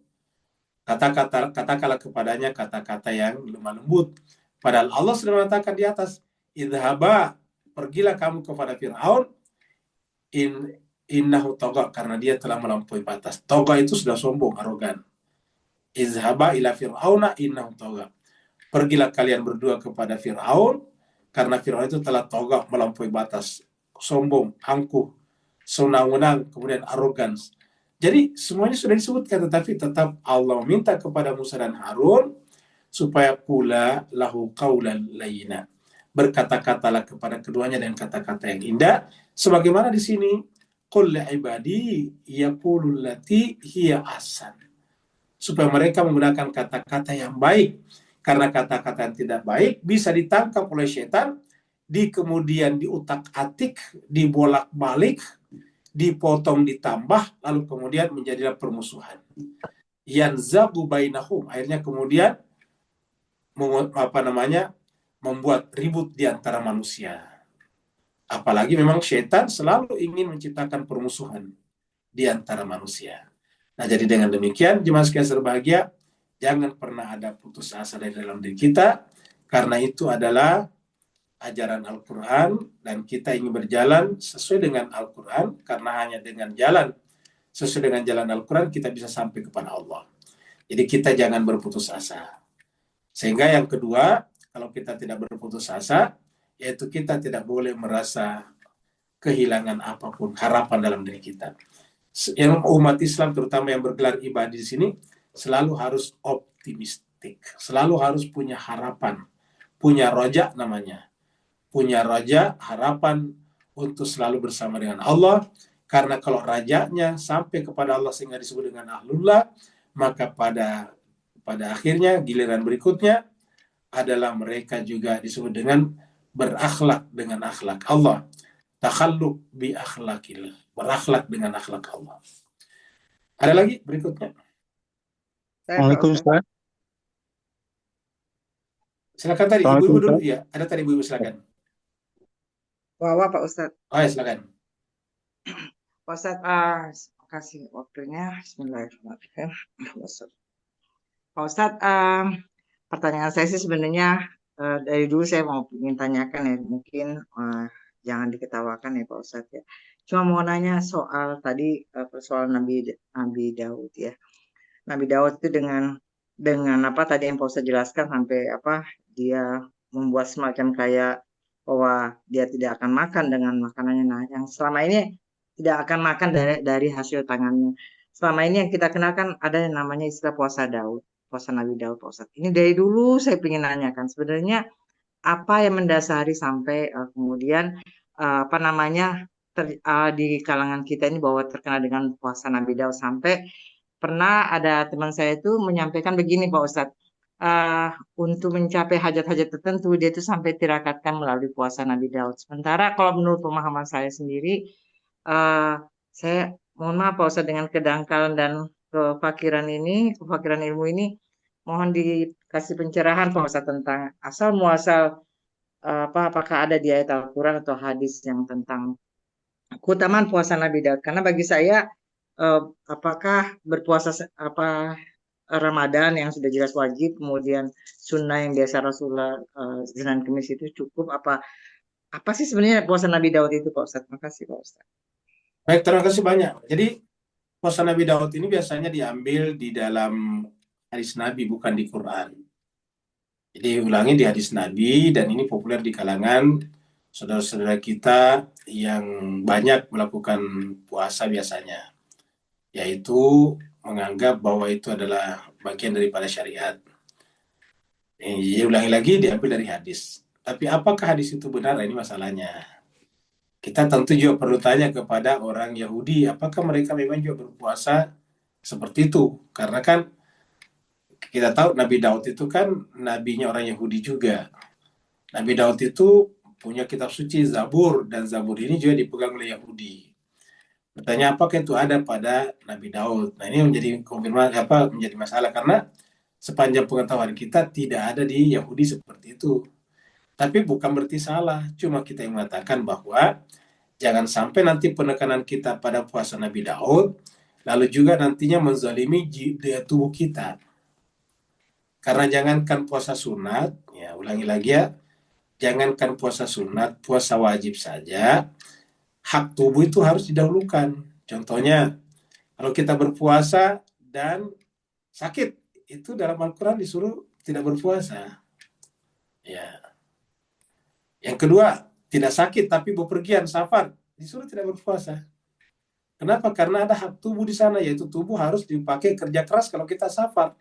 katakanlah kepadanya kata-kata yang lemah lembut. Padahal Allah sudah mengatakan di atas, idhaba, pergilah kamu kepada Fir'aun, innahu tagha, karena dia telah melampaui batas. Tagha itu sudah sombong, arogan. Izhaba ila fir'auna innahu tagha. Pergilah kalian berdua kepada Fir'aun, karena Fir'aun itu telah tagha, melampaui batas, sombong, angkuh, senang-wenang, kemudian arogan. Jadi semuanya sudah disebutkan, tetapi tetap Allah meminta kepada Musa dan Harun supaya pula lahu qawlan layyina. Berkata-katalah kepada keduanya dengan kata-kata yang indah, sebagaimana di sini qul ibadi yaqulul lati hiya ahsan. Supaya mereka menggunakan kata-kata yang baik. Karena kata-kata yang tidak baik bisa ditangkap oleh setan, kemudian diutak-atik, dibolak-balik, dipotong, ditambah, lalu kemudian menjadilah permusuhan. Yanzagu bainahum, akhirnya kemudian membuat ribut di antara manusia. Apalagi memang setan selalu ingin menciptakan permusuhan di antara manusia. Nah, jadi dengan demikian, jemaah sekalian berbahagia, jangan pernah ada putus asa dari dalam diri kita, karena itu adalah ajaran Al-Quran, dan kita ingin berjalan sesuai dengan Al-Quran, karena hanya dengan jalan sesuai dengan jalan Al-Quran, kita bisa sampai kepada Allah. Jadi kita jangan berputus asa. Sehingga yang kedua, kalau kita tidak berputus asa, yaitu kita tidak boleh merasa kehilangan apapun, harapan dalam diri kita. Yang umat Islam, terutama yang bergelar ibadah di sini, selalu harus optimistik, selalu harus punya harapan, punya roja namanya. Punya raja, harapan untuk selalu bersama dengan Allah, karena kalau rajanya sampai kepada Allah sehingga disebut dengan ahlullah, maka pada akhirnya giliran berikutnya adalah mereka juga disebut dengan berakhlak dengan akhlak Allah. Takhalluq bi akhlakillah, berakhlak dengan akhlak Allah. Ada lagi berikutnya? Assalamualaikum Ustaz. Silakan tadi ibu-ibu dulu ya. Ada tadi ibu-ibu, silakan. Wawa Pak Ustadz. Oh ya, silakan. Pak Ustadz, kasih waktunya. Bismillahirrahmanirrahim. Pak Ustadz, pertanyaan saya sih sebenarnya dari dulu saya mau ingin tanyakan ya, mungkin jangan diketawakan ya Pak Ustadz ya. Cuma mau nanya soal tadi persoalan Nabi Daud ya. Nabi Daud itu dengan apa tadi yang Pak Ustadz jelaskan sampai apa dia membuat semacam kayak bahwa dia tidak akan makan dengan makanannya. Nah, yang selama ini tidak akan makan dari hasil tangannya. Selama ini yang kita kenal kan ada yang namanya istilah puasa Daud, puasa Nabi Daud, Pak Ustadz. Ini dari dulu saya ingin nanyakan sebenarnya apa yang mendasari sampai kemudian apa namanya di kalangan kita ini bahwa terkenal dengan puasa Nabi Daud sampai pernah ada teman saya itu menyampaikan begini Pak Ustadz, untuk mencapai hajat-hajat tertentu dia itu sampai tirakatkan melalui puasa Nabi Daud. Sementara kalau menurut pemahaman saya sendiri, saya mohon maaf Pak Ustadz dengan kedangkalan dan kefakiran ilmu ini, mohon dikasih pencerahan Pak Ustadz tentang asal muasal apakah ada di ayat Al-Quran atau hadis yang tentang keutamaan puasa Nabi Daud. Karena bagi saya apakah berpuasa Ramadan yang sudah jelas wajib, kemudian sunnah yang biasa Rasulullah Senin Kemis itu cukup, apa sih sebenarnya puasa Nabi Daud itu Pak Ustadz? Terima kasih Pak Ustadz. Baik, terima kasih banyak. Jadi puasa Nabi Daud ini biasanya diambil di dalam hadis Nabi, bukan di Quran. Jadi ulangi di hadis Nabi, dan ini populer di kalangan saudara-saudara kita yang banyak melakukan puasa biasanya, yaitu menganggap bahwa itu adalah bagian daripada syariat. Jadi ulangi lagi, diambil dari hadis. Tapi apakah hadis itu benar? Ini masalahnya. Kita tentu juga perlu tanya kepada orang Yahudi, apakah mereka memang juga berpuasa seperti itu? Karena kan kita tahu Nabi Daud itu kan nabinya orang Yahudi juga. Nabi Daud itu punya kitab suci Zabur, dan Zabur ini juga dipegang oleh Yahudi. Bertanya apakah itu ada pada Nabi Daud? Nah, ini menjadi menjadi masalah, karena sepanjang pengetahuan kita tidak ada di Yahudi seperti itu. Tapi bukan berarti salah, cuma kita yang mengatakan bahwa jangan sampai nanti penekanan kita pada puasa Nabi Daud lalu juga nantinya menzalimi daya tubuh kita. Karena jangankan puasa sunat, ya ulangi lagi ya, jangankan puasa sunat, puasa wajib saja, hak tubuh itu harus didahulukan. Contohnya, kalau kita berpuasa dan sakit, itu dalam Al-Quran disuruh tidak berpuasa. Ya. Yang kedua, tidak sakit tapi bepergian, safar, disuruh tidak berpuasa. Kenapa? Karena ada hak tubuh di sana, yaitu tubuh harus dipakai kerja keras kalau kita safar.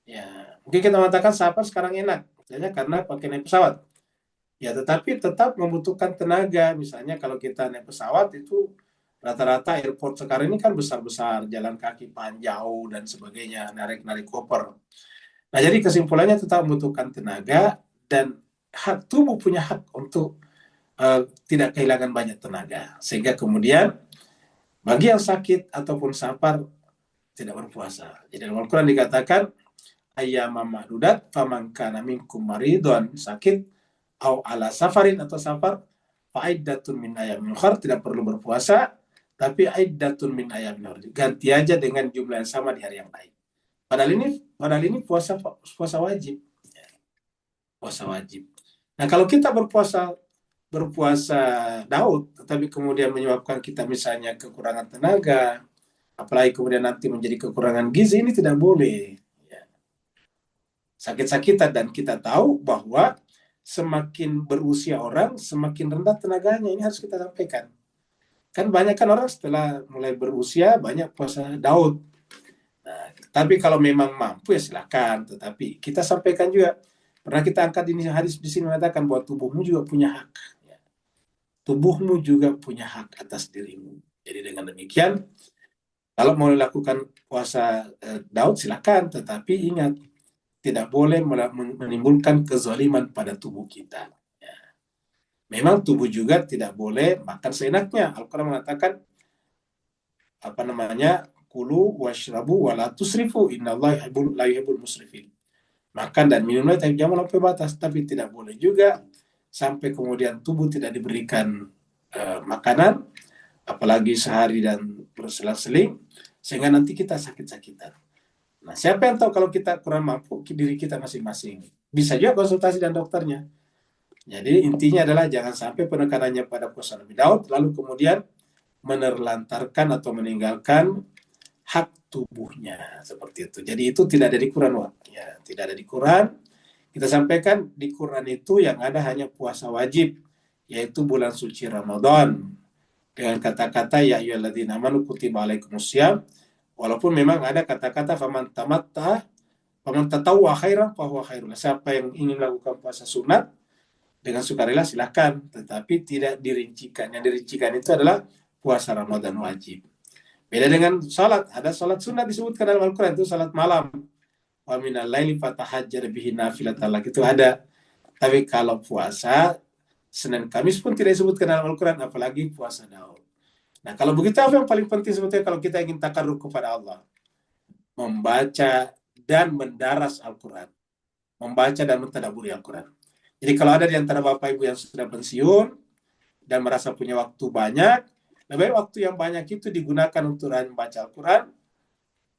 Ya, mungkin kita mengatakan safar sekarang enak, misalnya karena pakai naik pesawat. Ya, tetapi tetap membutuhkan tenaga. Misalnya kalau kita naik pesawat itu rata-rata airport sekarang ini kan besar-besar, jalan kaki panjang dan sebagainya, narik-narik koper. Nah, jadi kesimpulannya tetap membutuhkan tenaga, dan hak tubuh punya hak untuk tidak kehilangan banyak tenaga. Sehingga kemudian bagi yang sakit ataupun safar tidak berpuasa. Jadi dalam Al-Quran dikatakan ayyamam ma'dudat faman kana minkum maridun, sakit au ala safarin atau safar fa'iddatun min ayyamin ukhar, tidak perlu berpuasa, tapi iddatun min ayyamin ukhar, ganti aja dengan jumlah yang sama di hari yang lain. Padahal ini puasa wajib. Puasa wajib. Nah, kalau kita berpuasa Daud, tetapi kemudian menyebabkan kita misalnya kekurangan tenaga, apalagi kemudian nanti menjadi kekurangan gizi, ini tidak boleh. Sakit-sakitan, dan kita tahu bahwa semakin berusia orang, semakin rendah tenaganya. Ini harus kita sampaikan. Kan banyak kan orang setelah mulai berusia banyak puasa Daud. Nah, tapi kalau memang mampu ya silakan. Tetapi kita sampaikan juga, pernah kita angkat ini hadis di sini mengatakan bahwa tubuhmu juga punya hak. Tubuhmu juga punya hak atas dirimu. Jadi dengan demikian, kalau mau lakukan puasa Daud silakan, tetapi ingat, tidak boleh menimbulkan kezaliman pada tubuh kita. Ya. Memang tubuh juga tidak boleh makan seenaknya. Al-Quran mengatakan kulu washrabu wala tusrifu innallaha la yuhibbul musrifin. Makan dan minumlah tapi jangan melampaui batas. Tapi tidak boleh juga sampai kemudian tubuh tidak diberikan makanan, apalagi sehari dan berselang-seling, sehingga nanti kita sakit-sakitan. Nah, siapa yang tahu kalau kita kurang mampu diri kita masing-masing? Bisa juga konsultasi dengan dokternya. Jadi intinya adalah jangan sampai penekanannya pada puasa Nabi Daud, lalu kemudian menerlantarkan atau meninggalkan hak tubuhnya seperti itu. Jadi itu tidak ada di Quran, Wak. Ya, tidak ada di Quran. Kita sampaikan di Quran itu yang ada hanya puasa wajib, yaitu bulan suci Ramadan. Dengan kata-kata ya ayyuhalladzina amanu kutiba alaikumusiyam. Walaupun memang ada kata-kata faman tamatta, faman tatawwa khairan fahuwa khairun. Siapa yang ingin melakukan puasa sunat dengan sukarela silahkan, tetapi tidak dirincikan. Yang dirincikan itu adalah puasa Ramadan wajib. Beda dengan salat, ada salat sunat disebutkan dalam Al-Quran, itu salat malam. Wa minal laili fatahajjar bihi nafilatan lak, itu ada. Tapi kalau puasa Senin Kamis pun tidak disebutkan dalam Al-Quran, apalagi puasa Daud. Nah, kalau begitu apa yang paling penting sebetulnya kalau kita ingin takarrub kepada Allah? Membaca dan mendaras Al-Quran. Membaca dan mentadaburi Al-Quran. Jadi kalau ada di antara Bapak Ibu yang sudah pensiun dan merasa punya waktu banyak, lebih baik waktu yang banyak itu digunakan untuk membaca Al-Quran,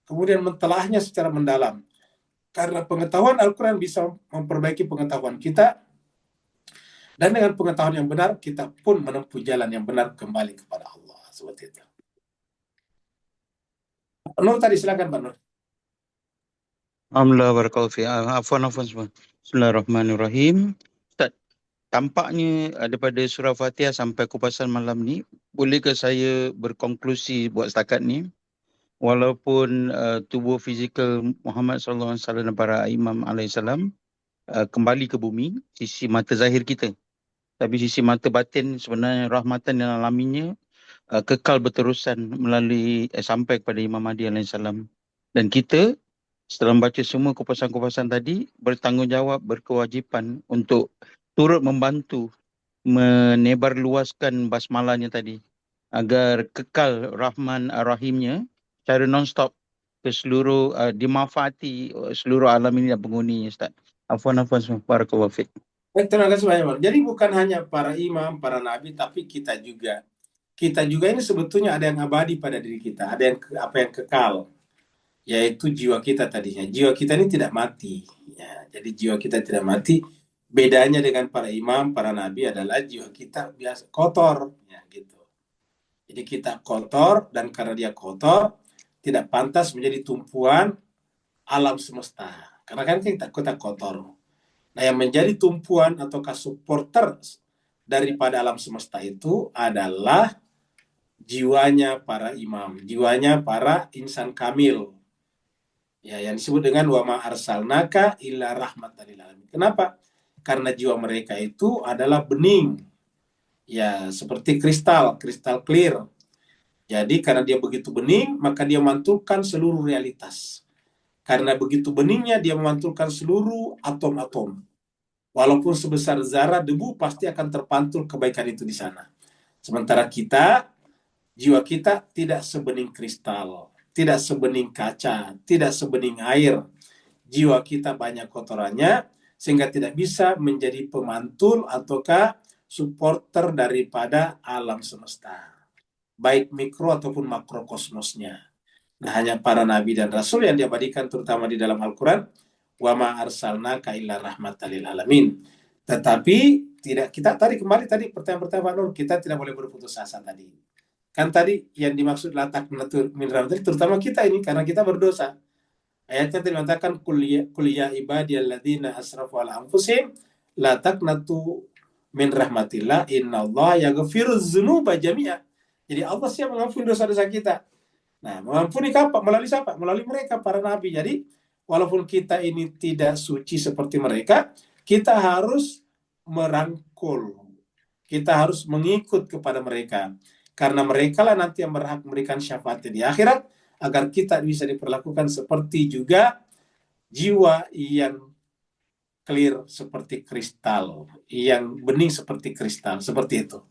kemudian mentelahnya secara mendalam. Karena pengetahuan Al-Quran bisa memperbaiki pengetahuan kita, dan dengan pengetahuan yang benar, kita pun menempuh jalan yang benar kembali kepada Allah. Seperti itu. Nur tadi, silakan Pak Nur. Alhamdulillah barakallahu fi. Afwan semua. Bismillahirrahmanirrahim. Ustaz, tampaknya daripada surah Fatihah sampai kupasan malam ni, bolehkah saya berkonklusi buat setakat ni, walaupun tubuh fizikal Muhammad sallallahu alaihi wasallam dan para imam alaihi salam kembali ke bumi, sisi mata zahir kita, tapi sisi mata batin sebenarnya rahmatan dan alaminya kekal berterusan melalui sampai kepada Imam Mahdi alaihi salam. Dan kita setelah membaca semua kupasan-kupasan tadi, bertanggungjawab, berkewajipan untuk turut membantu menebarluaskan basmalahnya tadi agar kekal Rahman Rahimnya secara non-stop ke seluruh dimanfaati seluruh alam ini dan penghuninya, Ustaz. Afwan semua. Barakallahu fiik. Baik, terima kasih banyak. Jadi bukan hanya para imam, para nabi, tapi kita juga. Kita juga ini sebetulnya ada yang abadi pada diri kita, ada yang apa yang kekal, yaitu jiwa kita tadinya. Jiwa kita ini tidak mati. Ya, jadi jiwa kita tidak mati. Bedanya dengan para imam, para nabi adalah jiwa kita biasa kotor, ya gitu. Jadi kita kotor, dan karena dia kotor, tidak pantas menjadi tumpuan alam semesta. Karena kan kita kotor. Nah, yang menjadi tumpuan ataukah supporter daripada alam semesta itu adalah jiwanya para imam, jiwanya para insan kamil. Ya, yang disebut dengan wa ma arsalnaka illa rahmatan lil alamin. Kenapa? Karena jiwa mereka itu adalah bening. Ya, seperti kristal clear. Jadi karena dia begitu bening, maka dia memantulkan seluruh realitas. Karena begitu beningnya, dia memantulkan seluruh atom-atom. Walaupun sebesar zarah debu, pasti akan terpantul kebaikan itu di sana. Sementara kita, jiwa kita tidak sebening kristal, tidak sebening kaca, tidak sebening air. Jiwa kita banyak kotorannya, sehingga tidak bisa menjadi pemantul ataukah supporter daripada alam semesta, baik mikro ataupun makrokosmosnya. Nah, hanya para nabi dan rasul yang diabadikan terutama di dalam Al-Quran, wa ma arsalnaka illa rahmatan lil alamin. Tetapi tidak, kita kembali tadi pertanyaan Pak Nur, kita tidak boleh berputus asa tadi. Kan tadi yang dimaksud latak min rahmatillah, terutama kita ini karena kita berdosa. Ayatnya tadi mengatakan kuliya ibadiyalladzina asrafu ala anfusihim la taqnatu min rahmatillah innallaha yaghfiruz dzunuba jami'a. Jadi Allah siap mengampuni dosa-dosa kita. Nah, mengampuni melalui siapa? Melalui mereka, para nabi. Jadi, walaupun kita ini tidak suci seperti mereka, kita harus merangkul. Kita harus mengikut kepada mereka. Karena mereka lah nanti yang berhak memberikan syafaatnya di akhirat, agar kita bisa diperlakukan seperti juga jiwa yang clear seperti kristal, yang bening seperti kristal, seperti itu.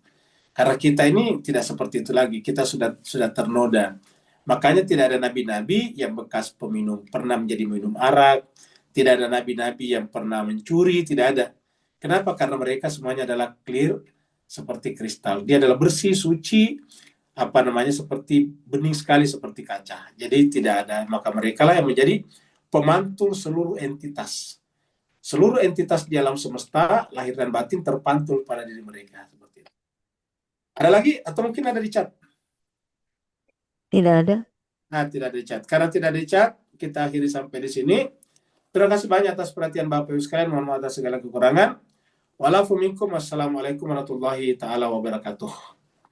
Karena kita ini tidak seperti itu lagi, kita sudah ternoda. Makanya tidak ada nabi-nabi yang bekas peminum, pernah menjadi minum arak, tidak ada nabi-nabi yang pernah mencuri, tidak ada. Kenapa? Karena mereka semuanya adalah clear seperti kristal. Dia adalah bersih, suci, seperti bening sekali seperti kaca. Jadi tidak ada, maka mereka lah yang menjadi pemantul seluruh entitas. Seluruh entitas di alam semesta, lahir dan batin terpantul pada diri mereka. Seperti itu. Ada lagi atau mungkin ada di chat? Tidak ada. Nah, tidak ada di chat. Karena tidak ada di chat, kita akhiri sampai di sini. Terima kasih banyak atas perhatian Bapak Ibu sekalian. Mohon maaf atas segala kekurangan. Walafu minkum. Wassalamualaikum warahmatullahi taala wabarakatuh.